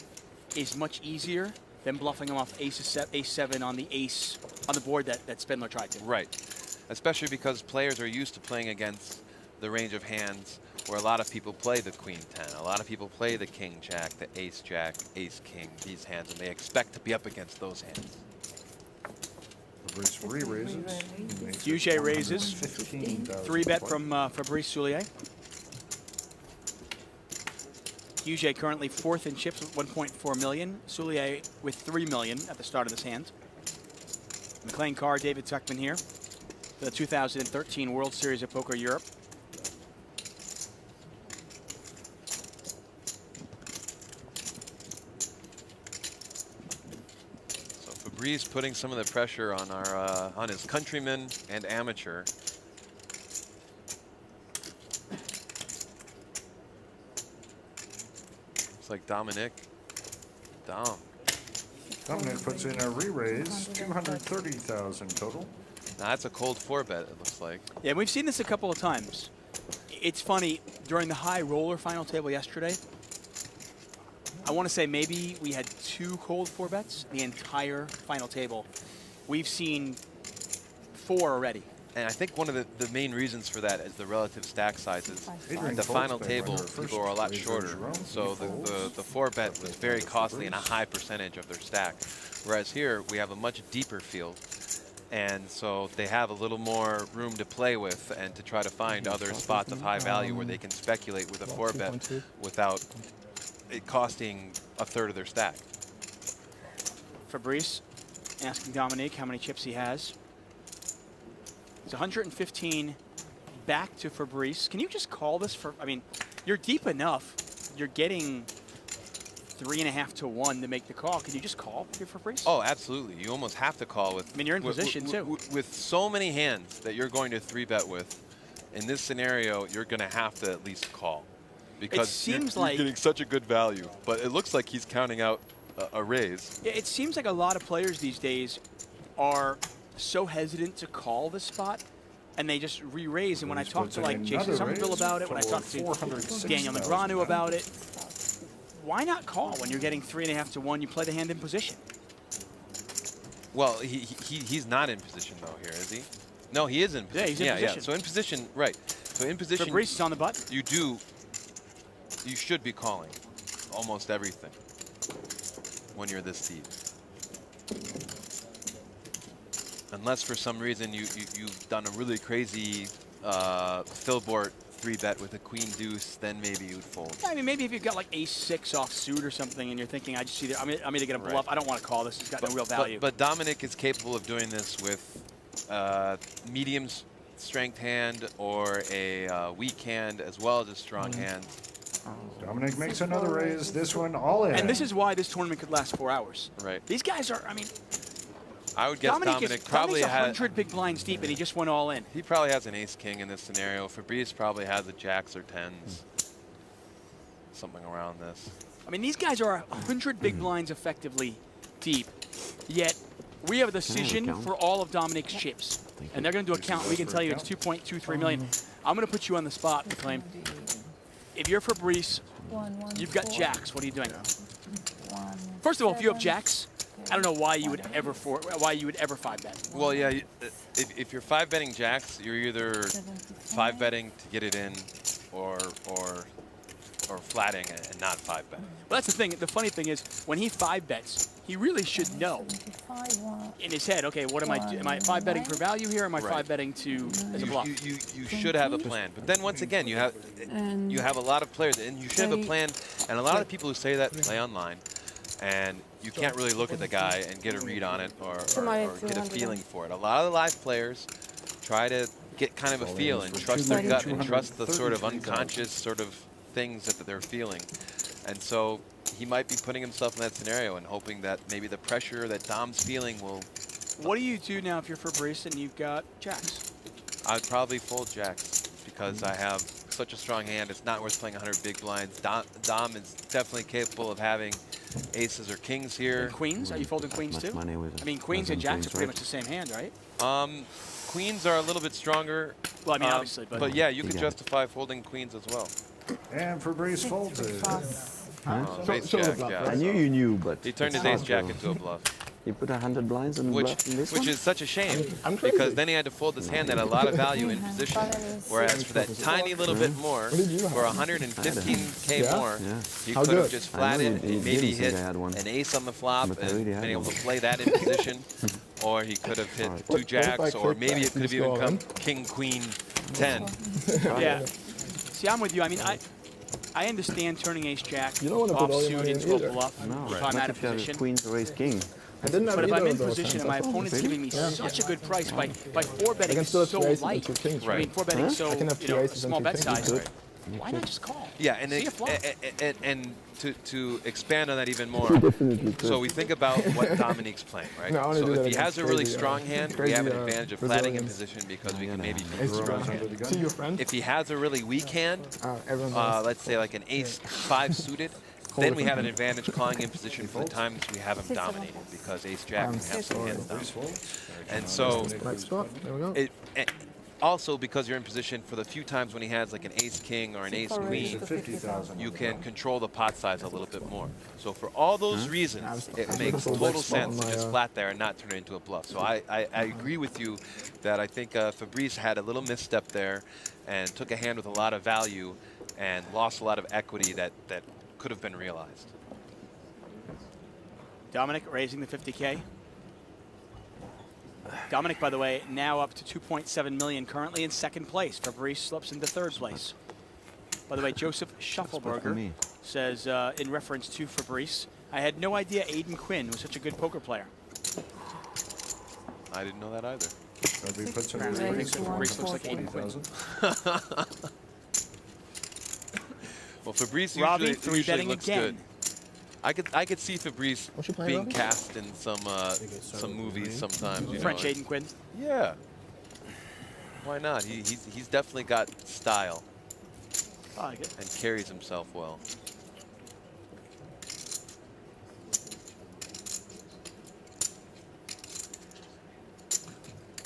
[SPEAKER 2] is much easier than bluffing him off ace-7 on the board that Spindler tried to.
[SPEAKER 1] Right, especially because players are used to playing against the range of hands where a lot of people play the queen 10, a lot of people play the king jack, the ace jack, ace king, these hands, and they expect to be up against those hands.
[SPEAKER 3] Fabrice re-raises.
[SPEAKER 2] Huget raises. 3-bet from Fabrice Soulier. Huget currently 4th in chips with 1.4 million. Soulier with 3 million at the start of this hand. McLean Carr, David Tuckman here for the 2013 World Series of Poker Europe.
[SPEAKER 1] Fabrice putting some of the pressure on on his countryman and amateur. It's like Dominic.
[SPEAKER 3] Dominic puts in a re-raise, 230,000 total.
[SPEAKER 1] Now that's a cold 4-bet, it looks like.
[SPEAKER 2] Yeah, we've seen this a couple of times. It's funny, during the high roller final table yesterday, I want to say maybe we had 2 cold 4-bets the entire final table. We've seen 4 already.
[SPEAKER 1] And I think one of the main reasons for that is the relative stack sizes. At the final table, people are a lot shorter. So the 4-bet was very costly and a high percentage of their stack. Whereas here, we have a much deeper field. And so they have a little more room to play with and to try to find other spots of high value where they can speculate with a 4-bet without it costing a third of their stack.
[SPEAKER 2] Fabrice asking Dominique how many chips he has. It's 115 back to Fabrice. Can you just call this for, I mean, you're deep enough. You're getting 3.5 to 1 to make the call. Can you just call here for Fabrice?
[SPEAKER 1] Oh, absolutely. You almost have to call with.
[SPEAKER 2] I mean, you're in position too.
[SPEAKER 1] With so many hands that you're going to 3-bet with, in this scenario, you're going to have to at least call. Because
[SPEAKER 2] it seems
[SPEAKER 1] you're getting such a good value. But it looks like he's counting out a raise.
[SPEAKER 2] Yeah, it seems like a lot of players these days are so hesitant to call the spot, and they just re-raise. And when I talk to like Jason Somerville about it, when I talk to Daniel Negreanu about it, why not call when you're getting 3.5 to 1? You play the hand in position.
[SPEAKER 1] Well, he's not in position though here, is he? No, he is in position.
[SPEAKER 2] Yeah, he's in position.
[SPEAKER 1] Yeah. So in position, right? So in position,
[SPEAKER 2] Fabrice is on the button.
[SPEAKER 1] You should be calling almost everything when you're this deep. Unless for some reason you've done a really crazy Philbort 3-bet with a queen deuce, then maybe you'd fold.
[SPEAKER 2] I mean, maybe if you've got like ace-6 offsuit or something, and you're thinking, I just see that I'm going to get a bluff. I don't want to call this. It's got no real value.
[SPEAKER 1] But Dominic is capable of doing this with medium strength hand or a weak hand as well as a strong hand.
[SPEAKER 3] Dominic makes another raise. This one all in.
[SPEAKER 2] And this is why this tournament could last 4 hours.
[SPEAKER 1] Right.
[SPEAKER 2] These guys are, I mean,
[SPEAKER 1] I would guess Dominic probably has
[SPEAKER 2] 100 big blinds deep, and he just went all in.
[SPEAKER 1] He probably has an ace-king in this scenario. Fabrice probably has a jacks or 10s. something around this.
[SPEAKER 2] I mean, these guys are 100 big blinds effectively deep, yet we have a decision for all of Dominic's chips. And they're going to do a count. We can tell you it's 2.23 million. I'm going to put you on the spot, McLean. If you're Fabrice, you've got jacks. What are you doing? First of all, if you have jacks, I don't know why you would ever 5 bet.
[SPEAKER 1] Well, yeah, if you're 5 betting jacks, you're either 5 betting to get it in, or flatting and not 5 bet.
[SPEAKER 2] Well, that's the thing. The funny thing is, when he 5 bets, he really should know in his head. Okay, what am I? Am I 5 betting for value here? Or am I 5 betting to as a bluff?
[SPEAKER 1] You should have a plan, but then once again, you have a lot of players, and you should have a plan. And a lot of the people who say that play online, and you can't really look at the guy and get a read on it or get a feeling for it. A lot of the live players try to get kind of a feel and trust their gut and trust the sort of unconscious sort of things that they're feeling. And so he might be putting himself in that scenario and hoping that maybe the pressure that Dom's feeling will...
[SPEAKER 2] What do you do now if you're Fabrice and you've got jacks?
[SPEAKER 1] I'd probably fold jacks because I have such a strong hand. It's not worth playing 100 big blinds. Dom is definitely capable of having aces or kings here.
[SPEAKER 2] And queens? Are you folding queens too? I mean, queens and jacks are pretty much the same hand, right?
[SPEAKER 1] Queens are a little bit stronger.
[SPEAKER 2] Well, I mean, obviously.
[SPEAKER 1] But yeah, you could justify folding queens as well.
[SPEAKER 3] And Fabrice folds it.
[SPEAKER 1] Ace jack, yeah.
[SPEAKER 4] I knew you knew, but
[SPEAKER 1] he turned his ace jack into a bluff.
[SPEAKER 4] He put 100 blinds and bluffed in this one?
[SPEAKER 1] Which is such a shame, because then he had to fold this hand that had a lot of value in position. Whereas for that tiny little bit more, for 115K more, he could have just flatted and maybe hit an ace on the flop and been able to play that in position. Or he could have hit 2 jacks, or maybe it could have even come king, queen, 10.
[SPEAKER 2] Yeah. See, I'm with you. I mean, I understand turning ace jack offsuit into a bluff if I'm out of position.
[SPEAKER 4] Queens or ace king.
[SPEAKER 2] But if I'm in position and my opponent's giving me such a good price by 4 betting so light, I mean 4 betting so small bet size, why not just call?
[SPEAKER 1] Yeah, and to expand on that even more, so we think about what Dominique's playing, right? So if he has a really strong hand, we have an advantage of flatting in position because we can maybe beat the strong hand. If he has a really weak hand, let's say like an ace 5 suited, then we have an advantage calling in position for the times we have him dominated, because ace jack can have some hands dominated. And so also, because you're in position for the few times when he has like an ace king or an ace queen, you can control the pot size a little bit more. So for all those reasons, it makes total sense to just flat there and not turn it into a bluff. So I agree with you that I think Fabrice had a little misstep there and took a hand with a lot of value and lost a lot of equity that could have been realized.
[SPEAKER 2] Dominic raising the 50K. Dominic, by the way, now up to 2.7 million, currently in 2nd place. Fabrice slips into 3rd place. By the way, Joseph Shuffleberger says, in reference to Fabrice, I had no idea Aiden Quinn was such a good poker player.
[SPEAKER 1] I didn't know that either.
[SPEAKER 2] Fabrice looks like Aiden Quinn.
[SPEAKER 1] Well, Fabrice
[SPEAKER 2] Robbie,
[SPEAKER 1] usually looks
[SPEAKER 2] again.
[SPEAKER 1] good. I could see Fabrice being cast in some movies sometimes. You
[SPEAKER 2] French
[SPEAKER 1] know.
[SPEAKER 2] Aiden Quinn.
[SPEAKER 1] Yeah. Why not? He's definitely got style.
[SPEAKER 2] I like it.
[SPEAKER 1] And carries himself well.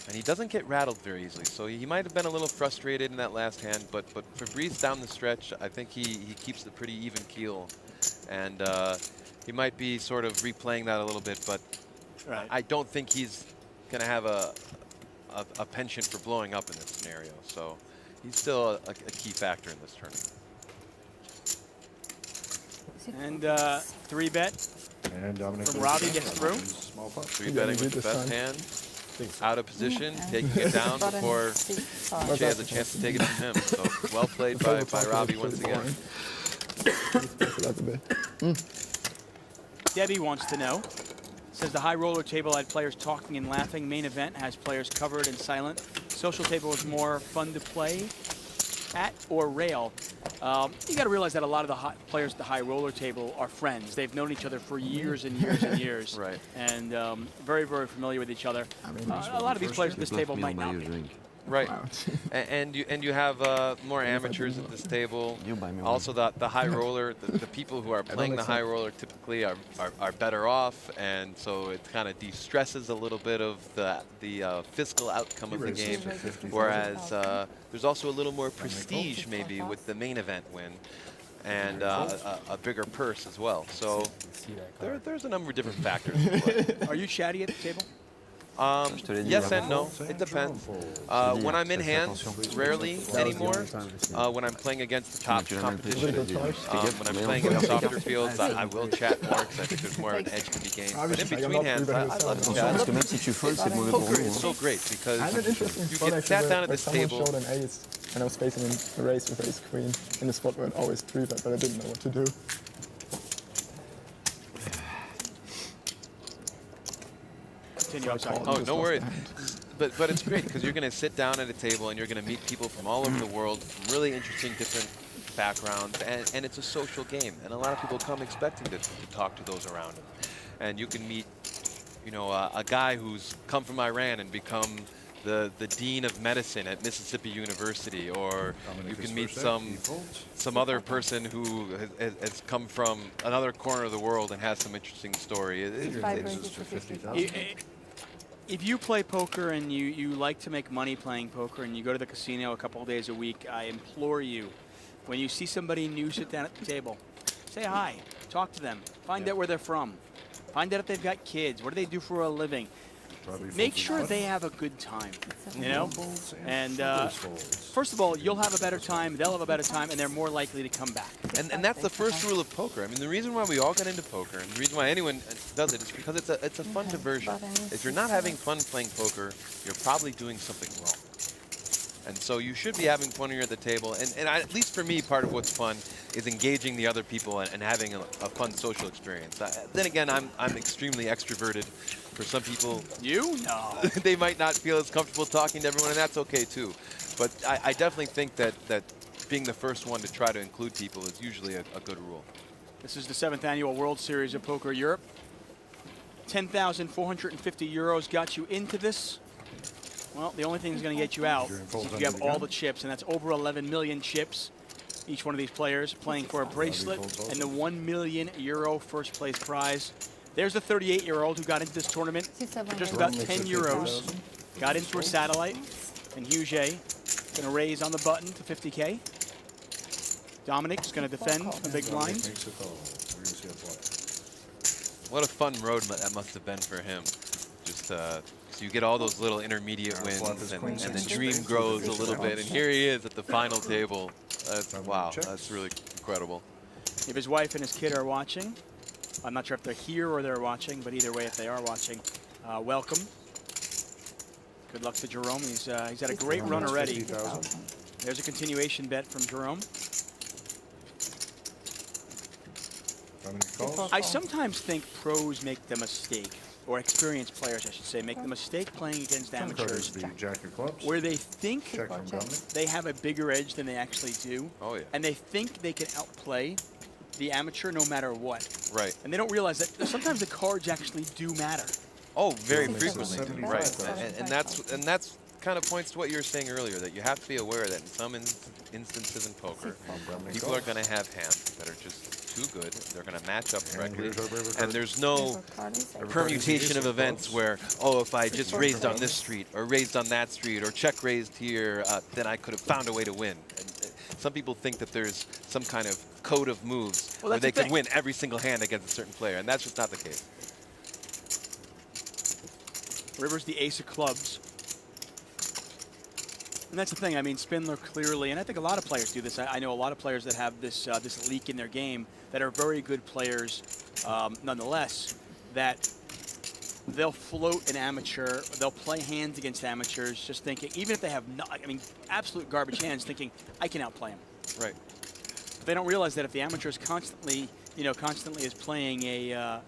[SPEAKER 1] And he doesn't get rattled very easily, so he might have been a little frustrated in that last hand, but Fabrice down the stretch, I think he keeps the pretty even keel. And he might be sort of replaying that a little bit, but I don't think he's going to have a penchant for blowing up in this scenario. So he's still a key factor in this tournament.
[SPEAKER 2] And 3-bet from Robbie gets through.
[SPEAKER 1] 3-betting with the best hand. Out of position, taking it down before Jay has a chance to take it from him. So well played by Robbie once again.
[SPEAKER 2] Debbie wants to know, says the high roller table had players talking and laughing. Main event has players covered and silent. Social table is more fun to play at or rail. You got to realize that a lot of the players at the high roller table are friends. They've known each other for years and years and years.
[SPEAKER 1] Right.
[SPEAKER 2] And very, very familiar with each other. A lot of these players at this table might not be.
[SPEAKER 1] Right, and you have more amateurs at this table. Also, the high roller, the people who are playing the high roller typically are better off, and so it kind of de-stresses a little bit of the fiscal outcome of the game. Whereas there's also a little more prestige maybe with the main event win, and a bigger purse as well. So there's a number of different factors.
[SPEAKER 2] Are you chatty at the table?
[SPEAKER 1] Yes and no. It depends. When I'm in hand, rarely anymore. When I'm playing against the top competition, when I'm playing in the softer fields, I will chat more because I think there's more of an edge to be gained. But in between hands, I love to chat. Poker is so great because you get sat down at this table.
[SPEAKER 5] And I was facing a race with ace queen in the spot where it always 3-bet, but I didn't know what to do.
[SPEAKER 1] Oh, no worries. But it's great because you're going to sit down at a table and you're going to meet people from all over the world, from really interesting different backgrounds, and it's a social game. And a lot of people come expecting to talk to those around them. And you can meet, you know, a guy who's come from Iran and become the dean of medicine at Mississippi University, or you can meet some other person who has come from another corner of the world and has some interesting story.
[SPEAKER 2] If you play poker and you like to make money playing poker and you go to the casino a couple of days a week, I implore you, when you see somebody new sit down at the table, say hi, talk to them, find out where they're from, find out if they've got kids, what do they do for a living. Make sure they have a good time, you know? And first of all, you'll have a better time, they'll have a better time, and they're more likely to come back.
[SPEAKER 1] And that's the first rule of poker. I mean, the reason why we all got into poker, and the reason why anyone does it, is because it's a fun diversion. If you're not having fun playing poker, you're probably doing something wrong. And so you should be having fun when you're at the table. And at least for me, part of what's fun is engaging the other people and having a fun social experience. Then again, I'm extremely extroverted. For some people, they might not feel as comfortable talking to everyone, and that's okay too. But I definitely think that being the first one to try to include people is usually a good rule.
[SPEAKER 2] This is the 7th annual World Series of Poker Europe. 10,450 euros got you into this. Well, the only thing that's going to get you out is if you have all the chips, and that's over 11 million chips. Each one of these players playing for a bracelet and the €1 million first place prize. There's the 38-year-old who got into this tournament for just about 10 euros. Got into a satellite, and Shigshée going to raise on the button to 50K. Dominic's going to defend the big blind.
[SPEAKER 1] What a fun road that must have been for him. Just so you get all those little intermediate wins, and the dream grows a little bit. And here he is at the final table. Wow, that's really incredible.
[SPEAKER 2] If his wife and his kid are watching, I'm not sure if they're here or they're watching, but either way, if they are watching, welcome. Good luck to Jerome. He's had a great run already. There's a continuation bet from Jerome. I sometimes think pros make the mistake, or experienced players, I should say, make the mistake playing against amateurs where they think they have a bigger edge than they actually do.
[SPEAKER 1] Oh, yeah.
[SPEAKER 2] And they think they can outplay the amateur no matter what.
[SPEAKER 1] Right.
[SPEAKER 2] And they don't realize that sometimes the cards actually do matter.
[SPEAKER 1] Oh, very frequently. Right. And that's kind of points to what you were saying earlier, that you have to be aware that in some instances in poker, people are going to have hands that are just too good. They're going to match up correctly. And there's no permutation of events where, oh, if I just raised on this street or raised on that street or check raised here, then I could have found a way to win. And some people think that there's some kind of code of moves where they could win every single hand against a certain player, and that's just not the case.
[SPEAKER 2] River's the ace of clubs. And that's the thing. I mean, Spindler clearly, and I think a lot of players do this. I know a lot of players that have this this leak in their game that are very good players, nonetheless, that they'll float an amateur, they'll play hands against amateurs, just thinking, even if they have absolute garbage hands, thinking, I can outplay him.
[SPEAKER 1] Right.
[SPEAKER 2] But they don't realize that if the amateur is constantly is playing a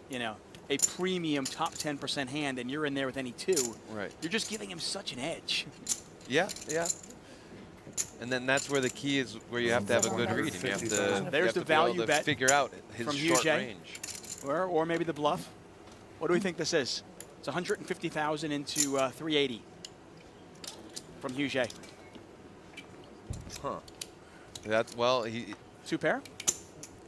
[SPEAKER 2] premium top 10% hand, and you're in there with any two, you're just giving him such an edge.
[SPEAKER 1] Yeah, yeah. And then that's where the key is, where you have to have a good read. And you have to,
[SPEAKER 2] there's the value bet
[SPEAKER 1] figure out his
[SPEAKER 2] from
[SPEAKER 1] short
[SPEAKER 2] Shigshée.
[SPEAKER 1] range.
[SPEAKER 2] Or maybe the bluff. What do we think this is? It's 150,000 into 380. from Shigshээ.
[SPEAKER 1] Huh. That's, well, he...
[SPEAKER 2] 2 pair?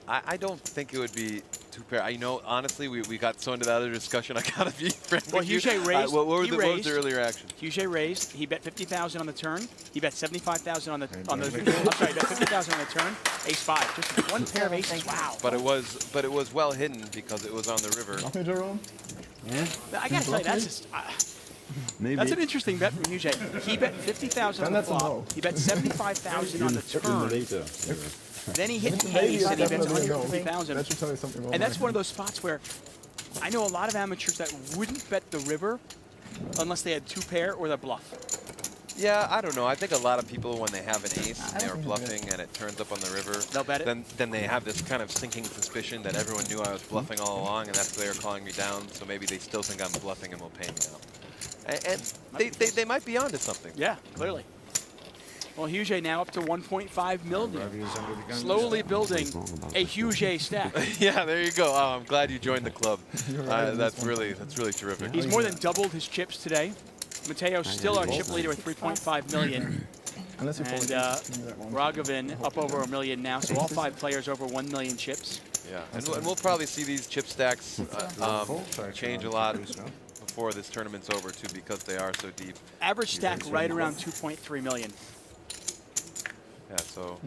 [SPEAKER 1] I don't think it would be 2 pair. You know, honestly, we got so into that other discussion. I gotta be friendly.
[SPEAKER 2] Well, Shigshээ raised.
[SPEAKER 1] What was the earlier action?
[SPEAKER 2] Shigshээ raised. He bet 50,000 on the turn. He bet 75,000 on the. I'm sorry, he bet 50,000 on the turn. Ace 5. Just 1 pair of aces. Wow.
[SPEAKER 1] But it was well hidden because it was on the river.
[SPEAKER 4] Yeah.
[SPEAKER 2] I gotta tell you, that's just.
[SPEAKER 4] Maybe.
[SPEAKER 2] That's an interesting bet from Shigshээ. He bet 50,000 on the flop. He bet 75,000 on the turn. Then he hit an ace and he bets 150,000.
[SPEAKER 5] That should tell you something.
[SPEAKER 2] And that's one of those spots where I know a lot of amateurs that wouldn't bet the river unless they had 2 pair or the bluff.
[SPEAKER 1] Yeah, I don't know. I think a lot of people, when they have an ace and they are bluffing and it turns up on the river,
[SPEAKER 2] they'll bet it.
[SPEAKER 1] Then they have this kind of sinking suspicion that everyone knew I was bluffing all along, and that's why they're calling me down. So maybe they still think I'm bluffing and will pay me out. And they might be onto something.
[SPEAKER 2] Yeah, clearly. Well, Shigshээ now up to 1.5 million. Slowly building a Shigshээ stack.
[SPEAKER 1] Yeah, there you go. Oh, I'm glad you joined the club. That's really terrific.
[SPEAKER 2] He's more than doubled his chips today. Mateo's still our chip leader with 3.5 million. And Raghavin up over 1 million now. So all 5 players over 1 million chips.
[SPEAKER 1] Yeah, and we'll probably see these chip stacks change a lot before this tournament's over too, because they are so deep.
[SPEAKER 2] Average stack right around 2.3 million.
[SPEAKER 1] Yeah, so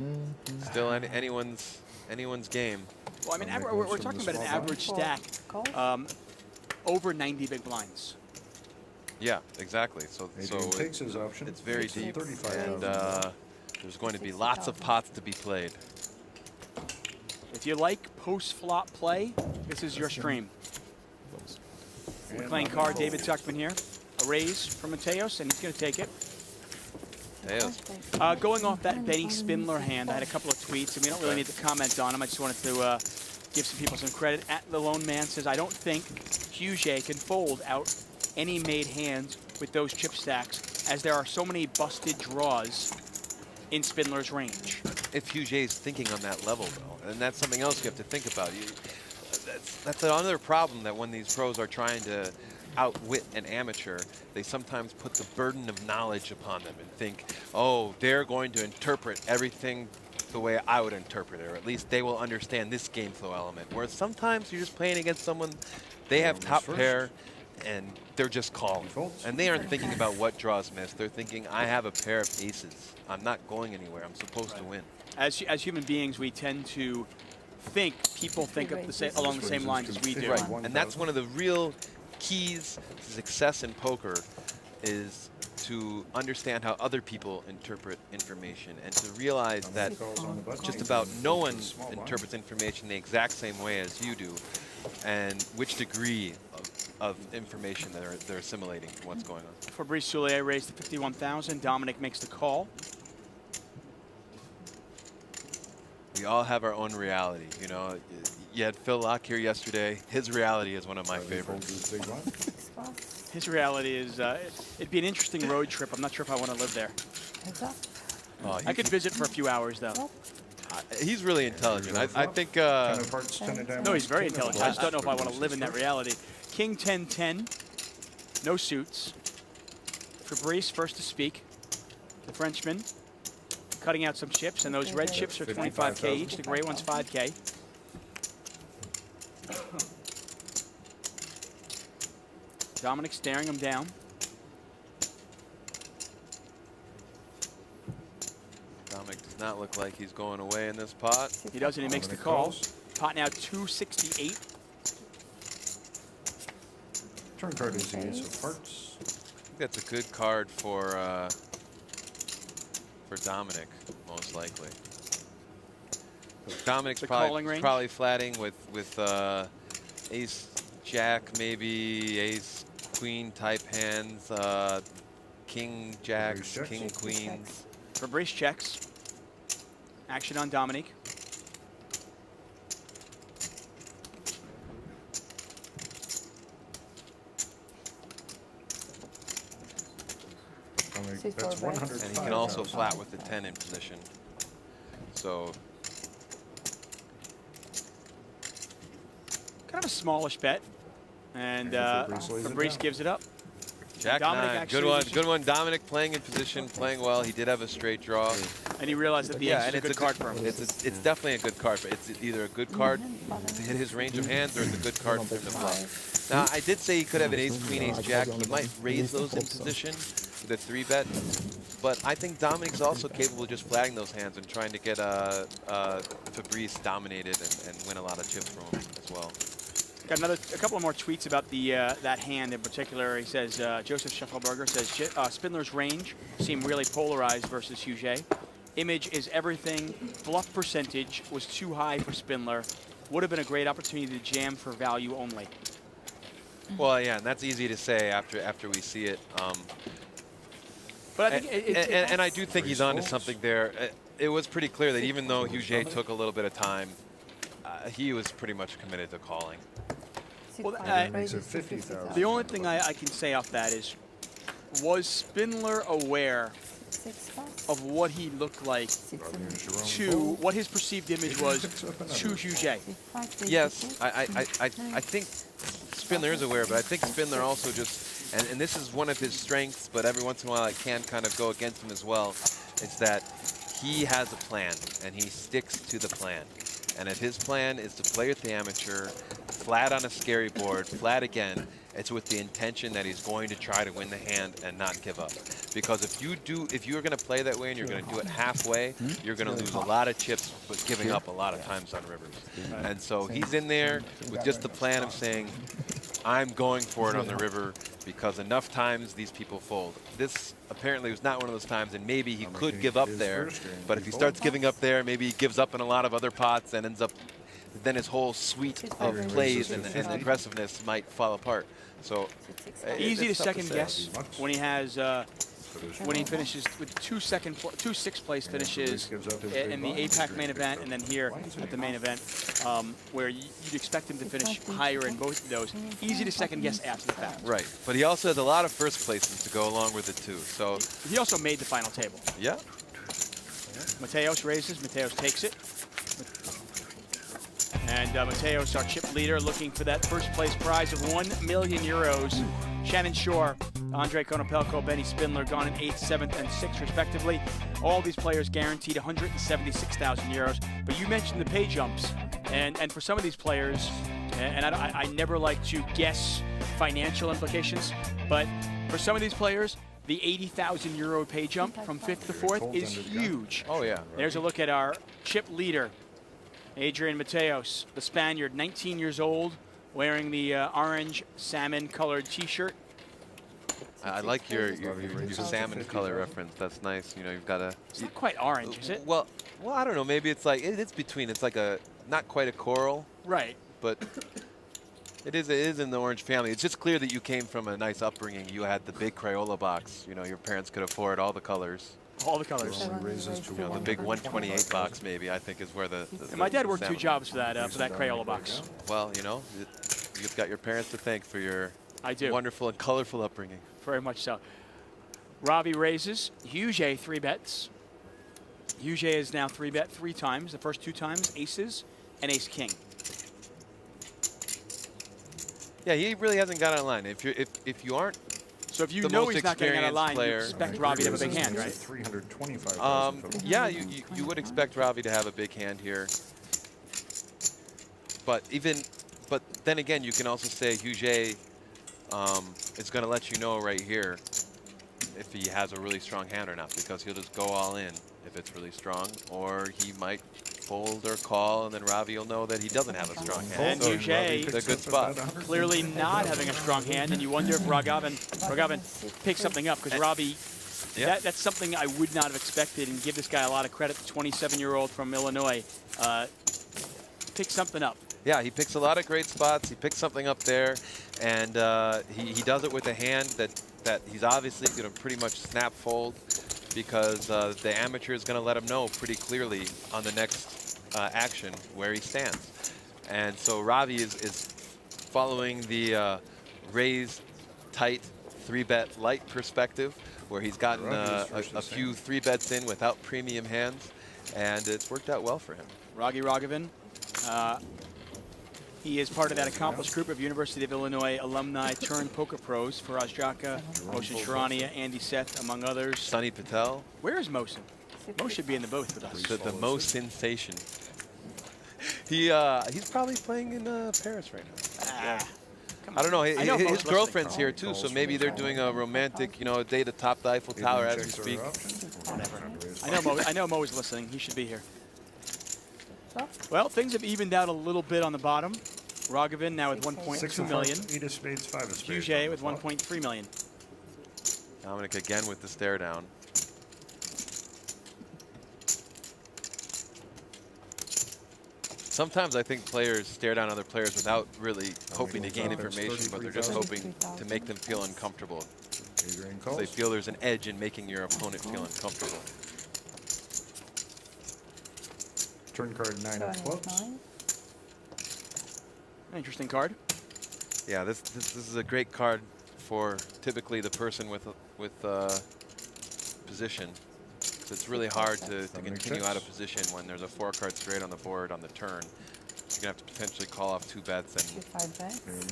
[SPEAKER 1] still anyone's game.
[SPEAKER 2] Well, I mean, we're talking about an average stack over 90 big blinds.
[SPEAKER 1] Yeah, exactly. So it's very deep, and there's going to be lots of pots to be played.
[SPEAKER 2] If you like post-flop play, this is your stream. We're playing card David Tuckman here. A raise from Mateos, and he's going to take it. Going off that Benny Spindler hand, I had a couple of tweets, and we don't really need to comment on them. I just wanted to give some people some credit. At the Lone Man says, I don't think Shigshээ can fold out any made hands with those chip stacks, as there are so many busted draws in Spindler's range.
[SPEAKER 1] If Shigshээ is thinking on that level, though, and that's something else you have to think about. That's another problem, that when these pros are trying to outwit an amateur, they sometimes put the burden of knowledge upon them and think, oh, they're going to interpret everything the way I would interpret it, or at least they will understand this game flow element. Whereas sometimes you're just playing against someone, they have top pair, and they're just calling. And they aren't thinking about what draws miss. They're thinking, I have a pair of aces. I'm not going anywhere. I'm supposed to win.
[SPEAKER 2] As human beings, we tend to think, people think of along the same lines as we do.
[SPEAKER 1] Right, and that's one of the real keys to success in poker, is to understand how other people interpret information, and to realize that just about no one interprets information the exact same way as you do, and which degree of information they're assimilating from what's going on.
[SPEAKER 2] Fabrice Soulier raised to 51,000. Dominic makes the call.
[SPEAKER 1] We all have our own reality, you know. You had Phil Locke here yesterday. His reality is one of my favorites.
[SPEAKER 2] His reality is, it'd be an interesting road trip. I'm not sure if I want to live there. I could visit for a few hours, though.
[SPEAKER 1] He's really intelligent. I think...
[SPEAKER 2] no, he's very intelligent. I just don't know if I want to live in that reality. King 10-10, no suits. Fabrice first to speak. The Frenchman cutting out some chips, and those red chips are 25K each. The gray one's 5K. Dominic staring him down.
[SPEAKER 1] Dominic does not look like he's going away in this pot.
[SPEAKER 2] He does, and he makes the call. Pot now 268.
[SPEAKER 3] Turn card is the ace of hearts.
[SPEAKER 1] I think that's a good card for Dominic, most likely. Dominic's probably flatting with ace jack, maybe ace queen type hands, king jacks, king queens.
[SPEAKER 2] Fabrice checks. Action on Dominic.
[SPEAKER 3] That's 105.
[SPEAKER 1] And he can also flat with the 10 in position. So
[SPEAKER 2] kind of a smallish bet. And Fabrice gives it up.
[SPEAKER 1] Jack
[SPEAKER 2] Dominic
[SPEAKER 1] 9,
[SPEAKER 2] actually
[SPEAKER 1] good one,
[SPEAKER 2] was
[SPEAKER 1] good one. Dominic playing in position, playing well. He did have a straight draw.
[SPEAKER 2] And he realized that the ace is a good card for him.
[SPEAKER 1] It's definitely a good card, but it's either a good card to hit his range of hands or it's a good card for him to bluff. Now, I did say he could have an ace, queen, ace, jack. He might raise those in position, the 3-bet. But I think Dominic's also capable of just flagging those hands and trying to get Fabrice dominated and win a lot of chips from him as well.
[SPEAKER 2] Got a couple of more tweets about the that hand in particular. He says, Joseph Scheffelberger says, Spindler's range seemed really polarized versus Huget. Image is everything. Bluff percentage was too high for Spindler. Would have been a great opportunity to jam for value only.
[SPEAKER 1] Well, yeah, and that's easy to say after we see it.
[SPEAKER 2] But I think
[SPEAKER 1] and I do think he's onto something there. It was pretty clear that even though Huget took a little bit of time, he was pretty much committed to calling.
[SPEAKER 2] Well, the only thing I can say off that is, was Spindler aware of what he looked like to what his perceived image was to Huget?
[SPEAKER 1] Yes, I think Spindler is aware, but I think Spindler also just, and this is one of his strengths, but every once in a while it can kind of go against him as well, is that he has a plan and he sticks to the plan. And if his plan is to play with the amateur, flat on a scary board, flat again, it's with the intention that he's going to try to win the hand and not give up. Because if you're going to play that way and you're going to do it halfway, you're going to lose a lot of chips, but giving up a lot of times on rivers. And so he's in there with just the plan of saying, I'm going for it on the river because enough times these people fold. This apparently was not one of those times, and maybe he could give up there, but if he starts giving up there, maybe he gives up in a lot of other pots and ends up, then his whole suite of plays and aggressiveness might fall apart. So
[SPEAKER 2] easy to second guess when he has when he finishes with two sixth place finishes in the APAC main event and then here at the main event, where you'd expect him to finish higher in both of those. Easy to second guess after the fact.
[SPEAKER 1] Right, but he also has a lot of first places to go along with it too. So
[SPEAKER 2] he also made the final table.
[SPEAKER 1] Yeah.
[SPEAKER 2] Mateos raises, Mateos takes it. And Mateos, our chip leader, looking for that first place prize of €1 million. Shannon Shore, Andre Konopelko, Benny Spindler gone in 8th, 7th, and 6th respectively. All these players guaranteed €176,000. But you mentioned the pay jumps, and for some of these players, and I never like to guess financial implications, but for some of these players, the €80,000 pay jump from 5th to 4th is huge.
[SPEAKER 1] Oh yeah.
[SPEAKER 2] There's a look at our chip leader, Adrian Mateos, the Spaniard, 19 years old, wearing the orange salmon-colored T-shirt.
[SPEAKER 1] I like your salmon color reference. That's nice. You know, you've got a.
[SPEAKER 2] It's not quite orange, is it?
[SPEAKER 1] Well, I don't know. Maybe it's like it's between. It's like a not quite a coral.
[SPEAKER 2] Right.
[SPEAKER 1] But it is in the orange family. It's just clear that you came from a nice upbringing. You had the big Crayola box. You know, your parents could afford all the colors.
[SPEAKER 2] All the colors.
[SPEAKER 1] You know, the big 128 box maybe, I think, is where the
[SPEAKER 2] and my dad worked 2 jobs for that Crayola box.
[SPEAKER 1] Well, you know, you've got your parents to thank for your wonderful and colorful upbringing.
[SPEAKER 2] Very much so. Ravi raises. Huget 3-bets. Huget is now 3-bet 3 times. The first 2 times, aces and ace-king.
[SPEAKER 1] Yeah, he really hasn't got online. If you aren't.
[SPEAKER 2] So if you know he's not getting out of line, you expect Ravi to have a big hand, right?
[SPEAKER 1] Yeah, you would expect Ravi to have a big hand here. But then again, you can also say Huget is going to let you know right here if he has a really strong hand or not, because he'll just go all in if it's really strong, or he might fold or call, and then Ravi will know that he doesn't have a strong hand.
[SPEAKER 2] And so Huget,
[SPEAKER 1] a good spot.
[SPEAKER 2] Clearly not having a strong hand, and you wonder if Raghavan picks something up, because Ravi, that's something I would not have expected, and give this guy a lot of credit, the 27-year-old from Illinois, pick something up.
[SPEAKER 1] Yeah, he picks a lot of great spots. He picks something up there, and he does it with a hand that he's obviously going to pretty much snap fold, because the amateur is going to let him know pretty clearly on the next action where he stands. And so Ravi is following the raise tight 3-bet light perspective, where he's gotten a few 3-bets in without premium hands, and it's worked out well for him.
[SPEAKER 2] Raghavan. He is part of that accomplished group of University of Illinois alumni turned poker pros. Faraz Jaka, Mohsen Sharania, Andy Seth, among others.
[SPEAKER 1] Sunny Patel.
[SPEAKER 2] Where is Mohsen? Mo should be in the booth with us.
[SPEAKER 1] The most sensation. He's probably playing in Paris right now. I don't know. His girlfriend's here too, so maybe they're doing a romantic, date atop the Eiffel Tower as we speak.
[SPEAKER 2] Whatever. I know Mo is listening. He should be here. Well, things have evened out a little bit on the bottom. Rogovin now with 1.2 million. Shigshээ with 1.3 million.
[SPEAKER 1] Dominic again with the stare down. Sometimes I think players stare down other players without really hoping to gain information, but they're just hoping to make them feel uncomfortable. They feel there's an edge in making your opponent feel uncomfortable.
[SPEAKER 3] Turn card 9 of clubs.
[SPEAKER 2] Interesting card.
[SPEAKER 1] Yeah, this is a great card for typically the person with position. So it's really hard to continue out of position when there's a 4-card straight on the board on the turn. You're gonna have to potentially call off 2 bets and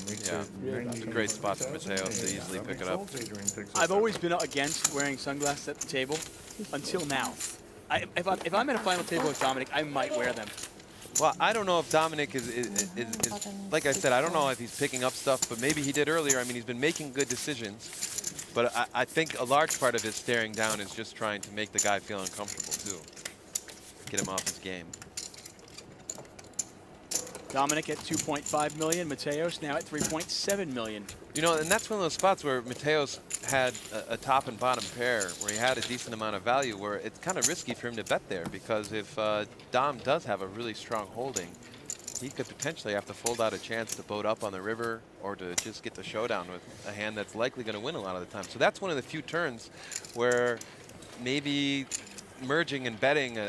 [SPEAKER 1] it's a great spot for Mateos to easily pick it up.
[SPEAKER 2] I've always been against wearing sunglasses at the table until now. If I'm at a final table with Dominic, I might wear them.
[SPEAKER 1] Well, I don't know if Dominic is like I said, I don't know if he's picking up stuff, but maybe he did earlier. I mean, he's been making good decisions, but I think a large part of his staring down is just trying to make the guy feel uncomfortable too. Get him off his game.
[SPEAKER 2] Dominic at 2.5 million, Mateos now at 3.7 million.
[SPEAKER 1] And that's one of those spots where Mateos had a top and bottom pair where he had a decent amount of value, where it's kind of risky for him to bet there, because if Dom does have a really strong holding, he could potentially have to fold out a chance to boat up on the river or to just get the showdown with a hand that's likely going to win a lot of the time. So that's one of the few turns where maybe merging and betting a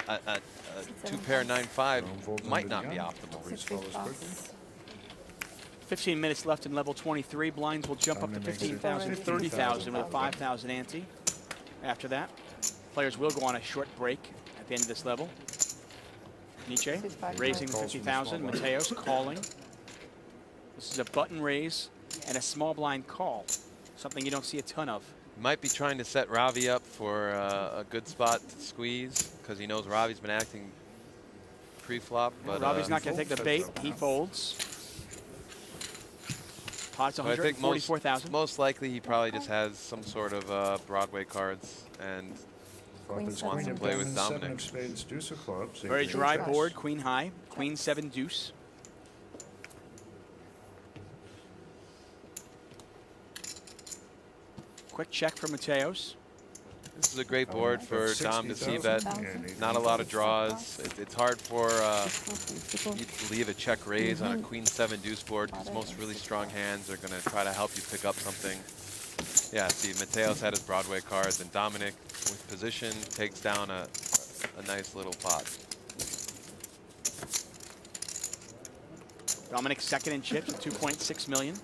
[SPEAKER 1] 2-pair 9-5 might not be optimal.
[SPEAKER 2] 15 minutes left in level 23. Blinds will jump up to 15,000, 30,000 with a 5,000 ante. After that, players will go on a short break at the end of this level. Nietzsche raising the 50,000. Mateos calling. This is a button raise and a small blind call, something you don't see a ton of.
[SPEAKER 1] Might be trying to set Ravi up for a good spot to squeeze, because he knows Ravi's been acting pre-flop. But
[SPEAKER 2] Ravi's not going to take the bait. He folds. Pot's 144,000.
[SPEAKER 1] Most likely he probably just has some sort of Broadway cards and wants to play with Dominic.
[SPEAKER 2] Very dry board, queen high, queen 7 deuce. Quick check for Mateos.
[SPEAKER 1] This is a great board for Dom to see bet. Not a lot of draws. It's hard for you to leave a check raise on a queen 7 deuce board, because most really strong hands are going to try to help you pick up something. Yeah, see, Mateos had his Broadway cards, and Dominic with position takes down a nice little pot.
[SPEAKER 2] Dominic second in chips at 2.6 million.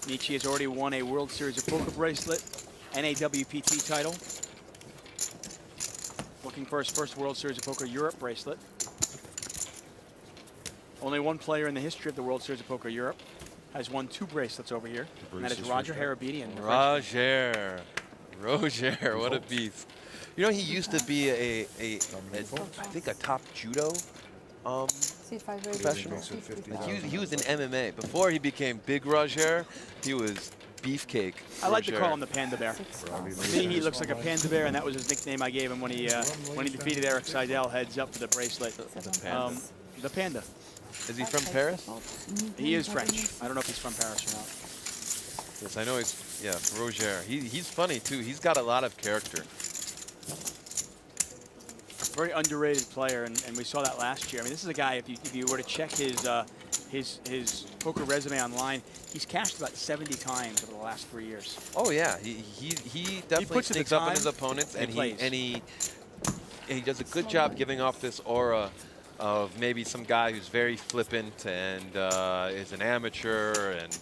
[SPEAKER 2] Nietzsche has already won a World Series of Poker bracelet and a WPT title. Looking for his first World Series of Poker Europe bracelet. Only one player in the history of the World Series of Poker Europe has won 2 bracelets over here, and that is Roger Harabedian.
[SPEAKER 1] Roger, what a beast. He used to be I think a top judo professional. He was in MMA. Before he became Big Roger, he was Beefcake.
[SPEAKER 2] I like to call him the Panda Bear. See, he looks like a Panda Bear, and that was his nickname I gave him when he defeated Eric Seidel heads up for the bracelet. The Panda.
[SPEAKER 1] Is he from Paris?
[SPEAKER 2] He is French. I don't know if he's from Paris or not.
[SPEAKER 1] Yes, I know he's, Roger. He's funny too. He's got a lot of character.
[SPEAKER 2] Very underrated player, and we saw that last year. I mean, this is a guy, if you were to check his poker resume online, he's cashed about 70 times over the last 3 years.
[SPEAKER 1] Oh yeah, he definitely sneaks up on his opponents, and he does a good job giving off this aura of maybe some guy who's very flippant and is an amateur, and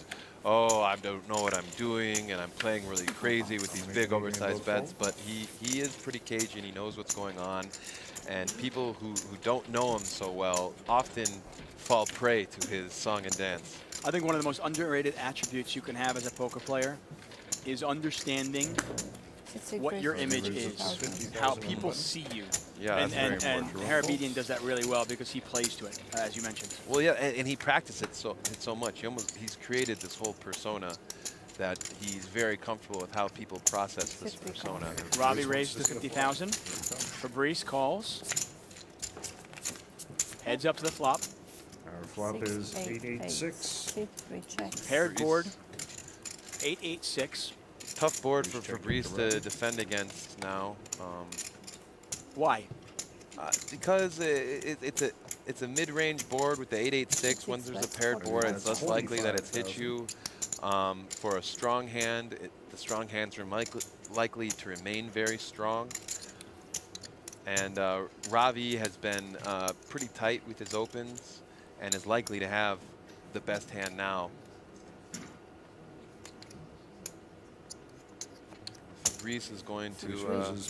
[SPEAKER 1] I don't know what I'm doing, and I'm playing really crazy with these big oversized bets. But he is pretty cagey, and he knows what's going on. And people who don't know him so well often fall prey to his song and dance.
[SPEAKER 2] I think one of the most underrated attributes you can have as a poker player is understanding what your image is, how people see you.
[SPEAKER 1] Yeah,
[SPEAKER 2] and
[SPEAKER 1] that's very important.
[SPEAKER 2] Harabedian does that really well because he plays to it, as you mentioned.
[SPEAKER 1] Well, yeah, and he practiced it so much. He's created this whole persona that he's very comfortable with how people process this persona.
[SPEAKER 2] Robbie raises to 50,000. Fabrice calls. Heads up to the flop.
[SPEAKER 3] Our flop is 8-8-6.
[SPEAKER 2] Paired board, 8-8-6.
[SPEAKER 1] Tough board for Fabrice to defend against now.
[SPEAKER 2] Why?
[SPEAKER 1] Because it's a mid-range board with the 8-8-6. Once there's a paired board, it's less likely that it's hit you. For a strong hand, the strong hands are likely to remain very strong. And Ravi has been pretty tight with his opens and is likely to have the best hand now. Fabrice is going to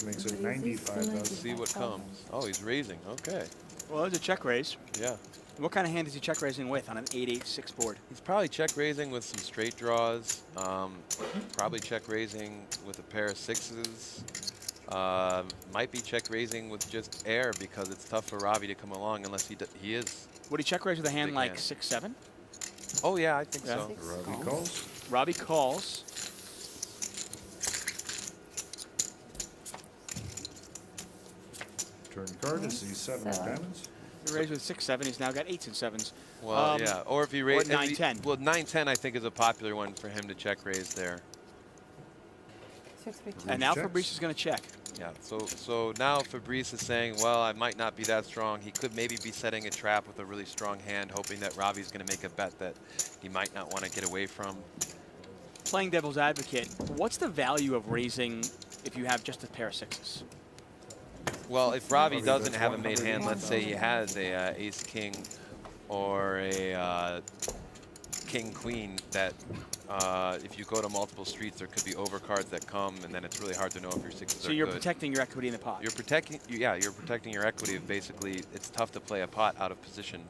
[SPEAKER 3] makes it 95.
[SPEAKER 1] see what comes. Oh, he's raising. Okay.
[SPEAKER 2] Well, there's a check raise.
[SPEAKER 1] Yeah.
[SPEAKER 2] What kind of hand is he check raising with on an 8-8-6 board?
[SPEAKER 1] He's probably check raising with some straight draws. Probably check raising with a pair of sixes. Might be check raising with just air because it's tough for Ravi to come along unless he is.
[SPEAKER 2] Would he check raise with a hand
[SPEAKER 1] Big
[SPEAKER 2] like
[SPEAKER 1] hand.
[SPEAKER 2] 6-7?
[SPEAKER 1] Oh yeah, I think
[SPEAKER 2] Yeah.
[SPEAKER 1] so.
[SPEAKER 3] Robbie calls.
[SPEAKER 2] Robbie calls.
[SPEAKER 3] Turn card is the 7 of diamonds.
[SPEAKER 2] He raised with 6-7. He's now got 8s and 7s.
[SPEAKER 1] Well, yeah. Or if he raised
[SPEAKER 2] 9-10.
[SPEAKER 1] Well, 9-10 I think is a popular one for him to check raise there.
[SPEAKER 2] And now
[SPEAKER 3] checks.
[SPEAKER 2] Fabrice is going to check.
[SPEAKER 1] Yeah. So now Fabrice is saying, well, I might not be that strong. He could maybe be setting a trap with a really strong hand, hoping that Ravi's going to make a bet that he might not want to get away from.
[SPEAKER 2] Playing devil's advocate, what's the value of raising if you have just a pair of sixes?
[SPEAKER 1] Well, if Ravi doesn't have a made hand, let's say he has a ace-king or a king-queen, that if you go to multiple streets, there could be overcards that come, and then it's really hard to know if your sixes are good.
[SPEAKER 2] So you're protecting your equity in the pot.
[SPEAKER 1] You're protecting, you're protecting your equity. Basically, it's tough to play a pot out of position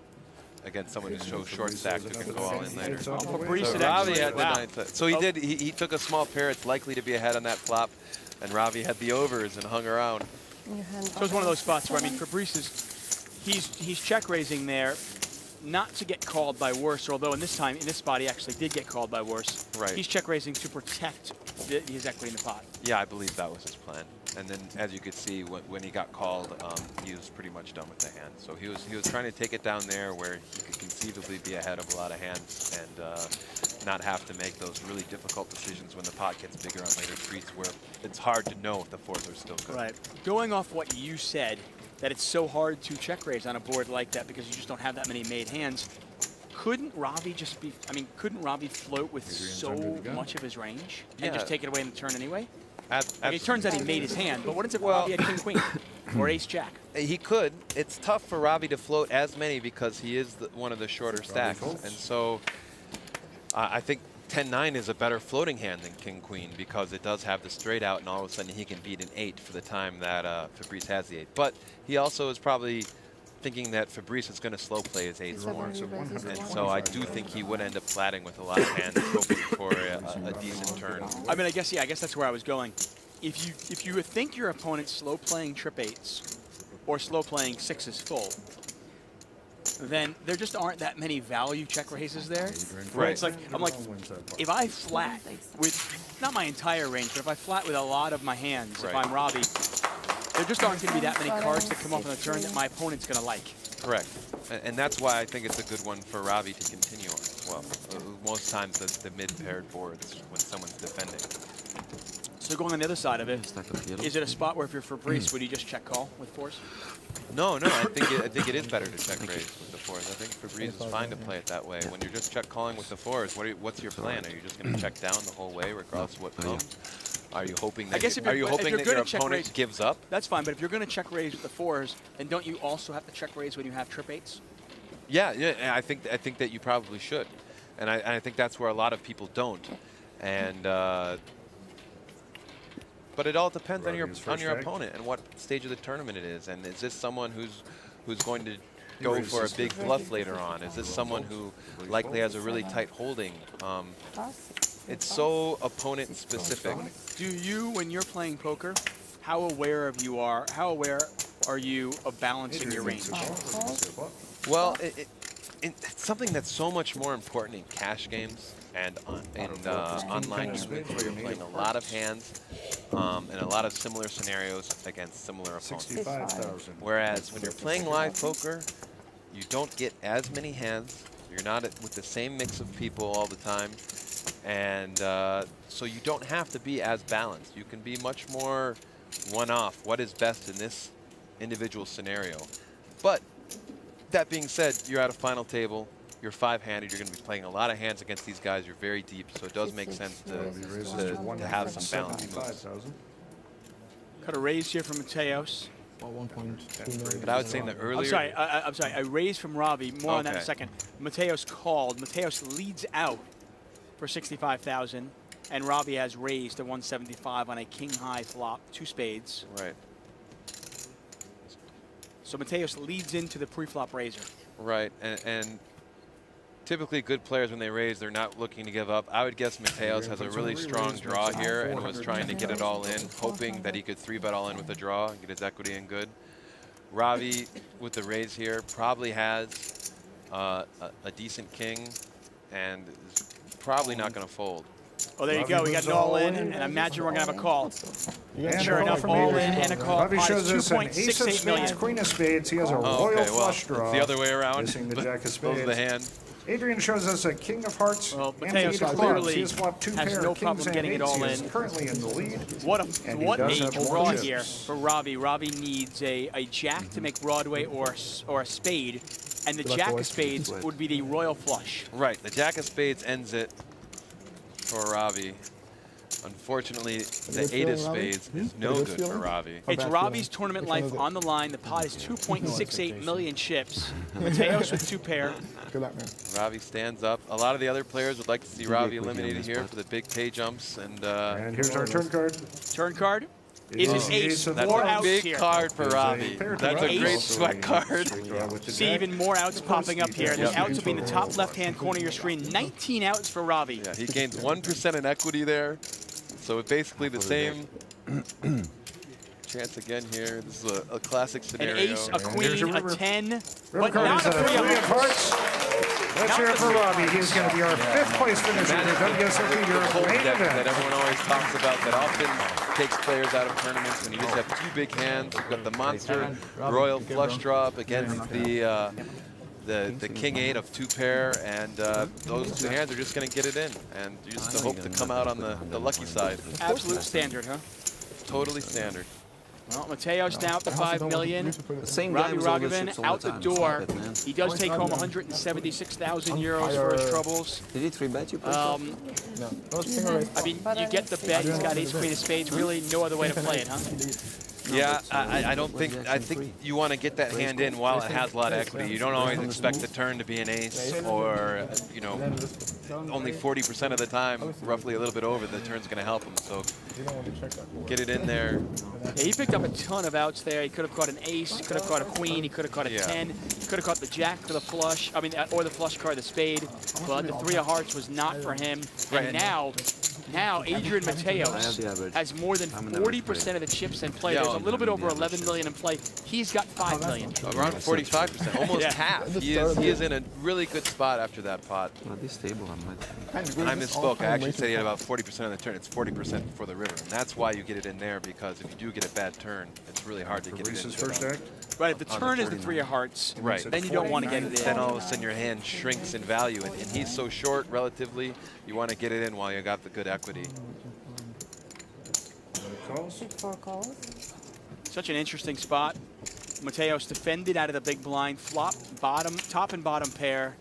[SPEAKER 1] against someone who's so short stacked who can go all in later.
[SPEAKER 2] Oh, Fabrice
[SPEAKER 1] So
[SPEAKER 2] had
[SPEAKER 1] Ravi
[SPEAKER 2] actually,
[SPEAKER 1] had the
[SPEAKER 2] wow.
[SPEAKER 1] ninth. So he did. He took a small pair. It's likely to be ahead on that flop, and Ravi had the overs and hung around.
[SPEAKER 2] So it's one of those spots where, I mean, Fabrice is, he's check raising there, not to get called by worse, although in this spot he actually did get called by worse.
[SPEAKER 1] Right.
[SPEAKER 2] He's check raising to protect his equity in the pot.
[SPEAKER 1] Yeah, I believe that was his plan. And then, as you could see, when he got called, he was pretty much done with the hand. So he was trying to take it down there where he could conceivably be ahead of a lot of hands and not have to make those really difficult decisions when the pot gets bigger on later streets where it's hard to know if the fours are still good.
[SPEAKER 2] Right. Going off what you said, that it's so hard to check raise on a board like that because you just don't have that many made hands. Couldn't Ravi just be, I mean, couldn't Ravi float with so much of his range and just take it away in the turn anyway? I mean, it turns out he made his hand, but what is it if Ravi had king-queen or ace-jack?
[SPEAKER 1] He could. It's tough for Ravi to float as many because he is one of the shorter stacks. And so I think 10-9 is a better floating hand than king-queen because it does have the straight out, and all of a sudden he can beat an 8 for the time that Fabrice has the 8. But he also is probably thinking that Fabrice is going to slow play his 8s more. And so I do think he would end up flatting with a lot of hands, hoping for a decent turn.
[SPEAKER 2] I mean, I guess that's where I was going. If you think your opponent's slow playing trip 8s or slow playing 6s full, then there just aren't that many value check raises there. Right. It's like, I'm like, if I flat with, not my entire range, but if I flat with a lot of my hands, if I'm Ravi, there just aren't going to be that many cards that come up on the turn that my opponent's going to like.
[SPEAKER 1] Correct. And that's why I think it's a good one for Ravi to continue on as well. Most times the mid-paired boards when someone's defending.
[SPEAKER 2] So going on the other side of it, is it a spot where if you're Fabrice, would you just check call with fours?
[SPEAKER 1] No, I think it is better to check raise with the fours. I think Fabrice is fine to play it that way. When you're just check calling with the fours, what's your plan? Are you just going to check down the whole way regardless of what comes? Are you hoping that your opponent gives up?
[SPEAKER 2] That's fine, but if you're going to check raise with the fours, then don't you also have to check raise when you have trip 8s?
[SPEAKER 1] Yeah, I think that you probably should, and I think that's where a lot of people don't, and But it all depends on your
[SPEAKER 3] Robbie's first
[SPEAKER 1] opponent and what stage of the tournament it is. And is this someone who's going to go for a big bluff later on? Is this someone who likely has a really tight holding? It's so opponent specific.
[SPEAKER 2] Do you, when you're playing poker, how aware are you of balancing your range?
[SPEAKER 1] Well, it's something that's so much more important in cash games and online tournaments where you're playing a lot of hands and a lot of similar scenarios against similar opponents.
[SPEAKER 3] 65,000.
[SPEAKER 1] Whereas when you're playing live poker, you don't get as many hands. You're not with the same mix of people all the time. And so you don't have to be as balanced. You can be much more one-off. What is best in this individual scenario? But that being said, you're at a final table. You're 5-handed. You're going to be playing a lot of hands against these guys. You're very deep, so it does make sense to have some balance moves.
[SPEAKER 2] Got a raise here from Mateos.
[SPEAKER 5] Well, 1.2 million.
[SPEAKER 1] But I would say in the earlier...
[SPEAKER 2] I'm sorry. A raise from Ravi. More on that in a second. Mateos called. Mateos leads out for 65,000, and Ravi has raised to 175 on a king-high flop, 2 spades.
[SPEAKER 1] Right.
[SPEAKER 2] So Mateos leads into the pre-flop raiser.
[SPEAKER 1] Right, and typically good players, when they raise, they're not looking to give up. I would guess Mateos has a really strong draw here and was trying to get it all in, hoping that he could 3-bet all in with a draw and get his equity in good. Ravi, with the raise here, probably has a decent king and is probably not going to fold.
[SPEAKER 2] Oh, there you go. We got an all-in, and I imagine we're going to have a call. And sure enough, all-in and a call.
[SPEAKER 3] Ravi shows us an ace of
[SPEAKER 2] 2.68
[SPEAKER 3] spades,
[SPEAKER 2] million.
[SPEAKER 3] queen of spades. He has a royal flush draw.
[SPEAKER 1] It's the other way around.
[SPEAKER 3] Missing the jack of
[SPEAKER 1] Those
[SPEAKER 3] spades.
[SPEAKER 1] are the hand.
[SPEAKER 3] Adrian shows us a king of hearts.
[SPEAKER 2] Well,
[SPEAKER 3] and
[SPEAKER 2] Mateos
[SPEAKER 3] eight of clubs.
[SPEAKER 2] clearly
[SPEAKER 3] He has swapped 2
[SPEAKER 2] has
[SPEAKER 3] pair
[SPEAKER 2] no
[SPEAKER 3] of
[SPEAKER 2] problem
[SPEAKER 3] kings and
[SPEAKER 2] getting it
[SPEAKER 3] eights.
[SPEAKER 2] all
[SPEAKER 3] He is
[SPEAKER 2] in.
[SPEAKER 3] currently in the lead.
[SPEAKER 2] What
[SPEAKER 3] And he
[SPEAKER 2] a
[SPEAKER 3] does have more
[SPEAKER 2] draw
[SPEAKER 3] chips.
[SPEAKER 2] here for Ravi. Ravi needs a jack to make Broadway or a spade, and the jack of spades would be the royal flush.
[SPEAKER 1] Right, the jack of spades ends it for Ravi. Unfortunately, the 8 of spades is no good for Ravi.
[SPEAKER 2] It's Ravi's tournament life on the line. The pot is 2.68 million chips. Mateos with 2 pair.
[SPEAKER 5] Good luck, man.
[SPEAKER 1] Ravi stands up. A lot of the other players would like to see Ravi eliminated here for the big pay jumps. And
[SPEAKER 3] here's our turn card.
[SPEAKER 2] Turn card is an ace.
[SPEAKER 3] That's
[SPEAKER 2] More
[SPEAKER 1] a
[SPEAKER 2] outs
[SPEAKER 1] big
[SPEAKER 2] here.
[SPEAKER 1] card for Ravi. That's a great
[SPEAKER 2] Ace.
[SPEAKER 1] sweat card.
[SPEAKER 2] See even more outs popping up here. The outs will be in the top left-hand corner of your screen. 19 outs for Ravi.
[SPEAKER 1] Yeah, he gains 1% in equity there. So it's basically the same chance again here. This is a classic scenario.
[SPEAKER 2] An ace, a queen, a 10, but
[SPEAKER 3] Card
[SPEAKER 2] not
[SPEAKER 3] is
[SPEAKER 2] a
[SPEAKER 3] a
[SPEAKER 2] 3
[SPEAKER 3] 3
[SPEAKER 2] of
[SPEAKER 3] of
[SPEAKER 2] hearts.
[SPEAKER 3] hearts. Let's hear it for Ravi. He's going to be our 5th place finisher in the WSOP Europe
[SPEAKER 1] Cold
[SPEAKER 3] main
[SPEAKER 1] deck that
[SPEAKER 3] event.
[SPEAKER 1] everyone always talks about that often takes players out of tournaments when you just have 2 big hands. You've got the monster royal flush draw up against the king 8 of 2 pair, and those 2 hands are just going to get it in, and you just hope to come out on the lucky side.
[SPEAKER 2] Absolute standard, huh?
[SPEAKER 1] Totally standard.
[SPEAKER 2] Well, Mateos now up to 5 million.
[SPEAKER 4] The same guy
[SPEAKER 2] Ravi
[SPEAKER 4] was all the
[SPEAKER 2] Raghavan
[SPEAKER 4] chips all
[SPEAKER 2] out
[SPEAKER 4] the
[SPEAKER 2] the
[SPEAKER 4] time.
[SPEAKER 2] door.
[SPEAKER 4] Stop it, man.
[SPEAKER 2] He does take home 176,000 euros for his troubles.
[SPEAKER 4] Did he 3-bet you?
[SPEAKER 5] No.
[SPEAKER 2] I mean, you get the bet. He's got ace, queen of spades. Really, no other way to play it, huh?
[SPEAKER 1] Yeah, I think you want to get that hand in while it has a lot of equity. You don't always expect the turn to be an ace, or only 40% of the time, roughly a little bit over, the turn's going to help him. So get it in there.
[SPEAKER 2] Yeah, he picked up a ton of outs there. He could have caught an ace, he could have caught a queen, he could have caught a 10, he could have caught the jack for the flush, or the flush card, the spade, but the 3 of hearts was not for him. And now Adrian Mateos has more than 40% of the chips in play. There's a little bit over 11 million in play. He's got 5 million.
[SPEAKER 1] Around 45%, almost half. He is in a really good spot after that pot.
[SPEAKER 4] Well, this table,
[SPEAKER 1] I misspoke. I actually said he had about 40% of the turn. It's 40% for the river. And that's why you get it in there, because if you do get a bad turn, it's really hard to get it in.
[SPEAKER 3] Reese's first act.
[SPEAKER 2] Right, if the turn is the 3 of hearts, then you don't want to get it in.
[SPEAKER 1] Then all of a sudden your hand shrinks in value. And he's so short relatively, you want to get it in while you got the good equity.
[SPEAKER 2] Such an interesting spot. Mateos defended out of the big blind, flop, top and bottom pair.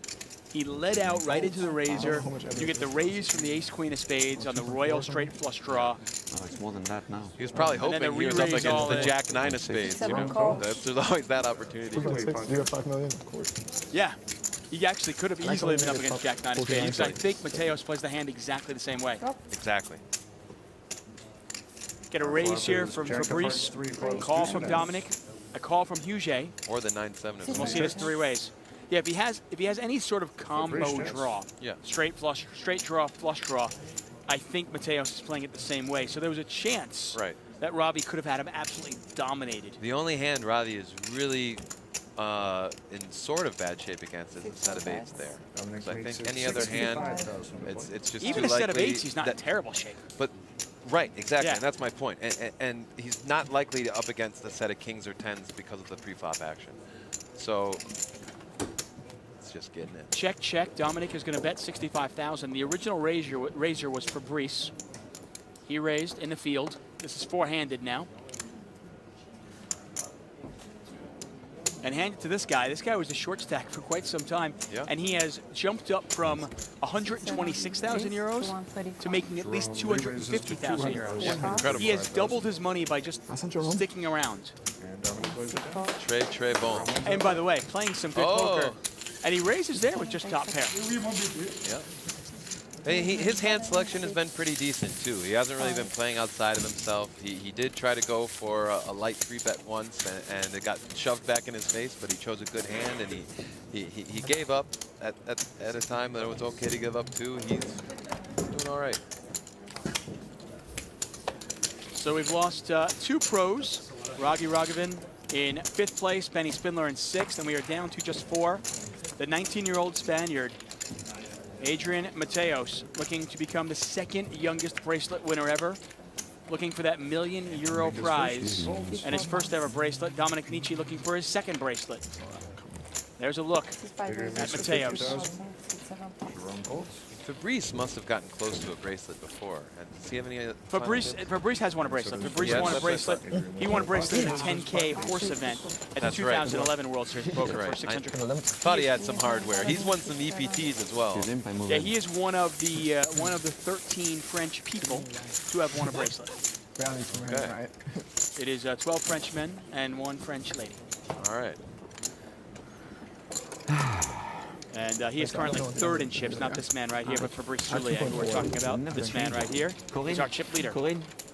[SPEAKER 2] He led out right into the razor. You get the raise from the ace queen of spades on the royal straight flush draw.
[SPEAKER 4] Oh, it's more than that now.
[SPEAKER 1] He was probably hoping he was up against the jack 9 of spades. There's always that opportunity.
[SPEAKER 5] You got 5 million, of course.
[SPEAKER 2] Yeah, he actually could have easily been up against jack 9 of spades. I think Mateos plays the hand exactly the same way.
[SPEAKER 1] Exactly.
[SPEAKER 2] Get a raise here from Fabrice, a call from Dominic, a call from Huget.
[SPEAKER 1] Or the 9-7 as well.
[SPEAKER 2] We'll see this 3 ways. Yeah, if he has any sort of combo draw, straight flush, straight draw, flush draw, I think Mateos is playing it the same way. So there was a chance that Robbie could have had him absolutely dominated.
[SPEAKER 1] The only hand Robbie is really in sort of bad shape against is a set of 8s there. So I think any other hand, it's just
[SPEAKER 2] even
[SPEAKER 1] too
[SPEAKER 2] a set of
[SPEAKER 1] likely
[SPEAKER 2] 8s, he's not in terrible shape.
[SPEAKER 1] But right, exactly, and that's my point. And he's not likely to up against a set of kings or 10s because of the pre-flop action. So it's just getting it.
[SPEAKER 2] Check, check. Dominic is going to bet 65,000. The original raiser was Fabrice. He raised in the field. This is four-handed now. And hand it to this guy. This guy was a short stack for quite some time, and he has jumped up from 126,000 euros to making at least 250,000 euros.
[SPEAKER 1] Incredible.
[SPEAKER 2] He has doubled his money by just sticking around.
[SPEAKER 1] Très bon.
[SPEAKER 2] And by the way, playing some good poker. And he raises there with just top pair.
[SPEAKER 1] Yeah. His hand selection has been pretty decent too. He hasn't really been playing outside of himself. He did try to go for a light 3-bet once, and it got shoved back in his face, but he chose a good hand, and he gave up at a time that it was okay to give up too. He's doing all right.
[SPEAKER 2] So we've lost 2 pros. Raghi Raghavan in 5th place, Benny Spindler in 6th, and we are down to just 4. The 19-year-old Spaniard, Adrian Mateos, looking to become the 2nd youngest bracelet winner ever, looking for that €1 million prize and his first ever bracelet. Dominic Nietzsche looking for his 2nd bracelet. There's a look at Mateos.
[SPEAKER 1] Fabrice must have gotten close to a bracelet before. Does he have any?
[SPEAKER 2] Fabrice has won a bracelet. Fabrice won a bracelet. He won a bracelet in the 10K horse event at the 2011 World Series of Poker for 600.
[SPEAKER 1] I thought he had some hardware. He's won some EPTs as well.
[SPEAKER 2] Yeah, he is one of the 13 French people to have won a bracelet.
[SPEAKER 1] Okay.
[SPEAKER 2] It is 12 French men and 1 French lady.
[SPEAKER 1] All right.
[SPEAKER 2] And he is currently 3rd in chips, not this man right here, but Fabrice Soulier, who we're talking about. This man right here. He's our chip leader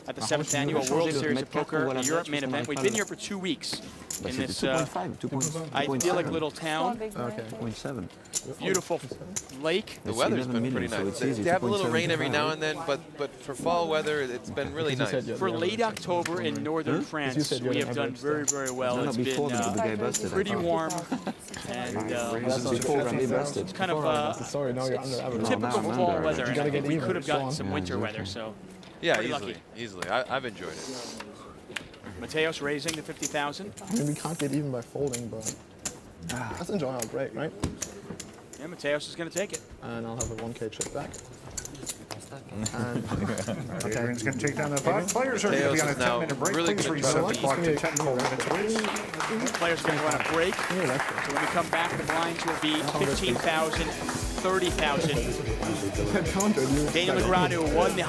[SPEAKER 2] at the 7th Annual World Series of Poker Europe main event. We've been here for 2 weeks in this idyllic little town. Beautiful lake.
[SPEAKER 1] The weather's been pretty nice. They have a little rain every now and then, but for fall weather, it's been really nice.
[SPEAKER 2] For late October in northern France, we have done very, very well. It's been pretty warm, and it's kind of typical fall weather. And I think we could have gotten some winter weather, so
[SPEAKER 1] yeah, easily. I've enjoyed it.
[SPEAKER 2] Mateos raising to 50,000.
[SPEAKER 5] I mean, we can't get even by folding, but let's enjoy our break, right?
[SPEAKER 2] Yeah, Mateos is going to take it.
[SPEAKER 5] And I'll have a 1K chip back.
[SPEAKER 3] Adrian's going to take down the pot. Players are going to be on a 10-minute break.
[SPEAKER 1] Really
[SPEAKER 3] Please reset the clock to 10 cold minutes, please.
[SPEAKER 2] Players are going to go on a break. So when we come back, the blinds will be 15,000, 30,000. Daniel Negreanu won the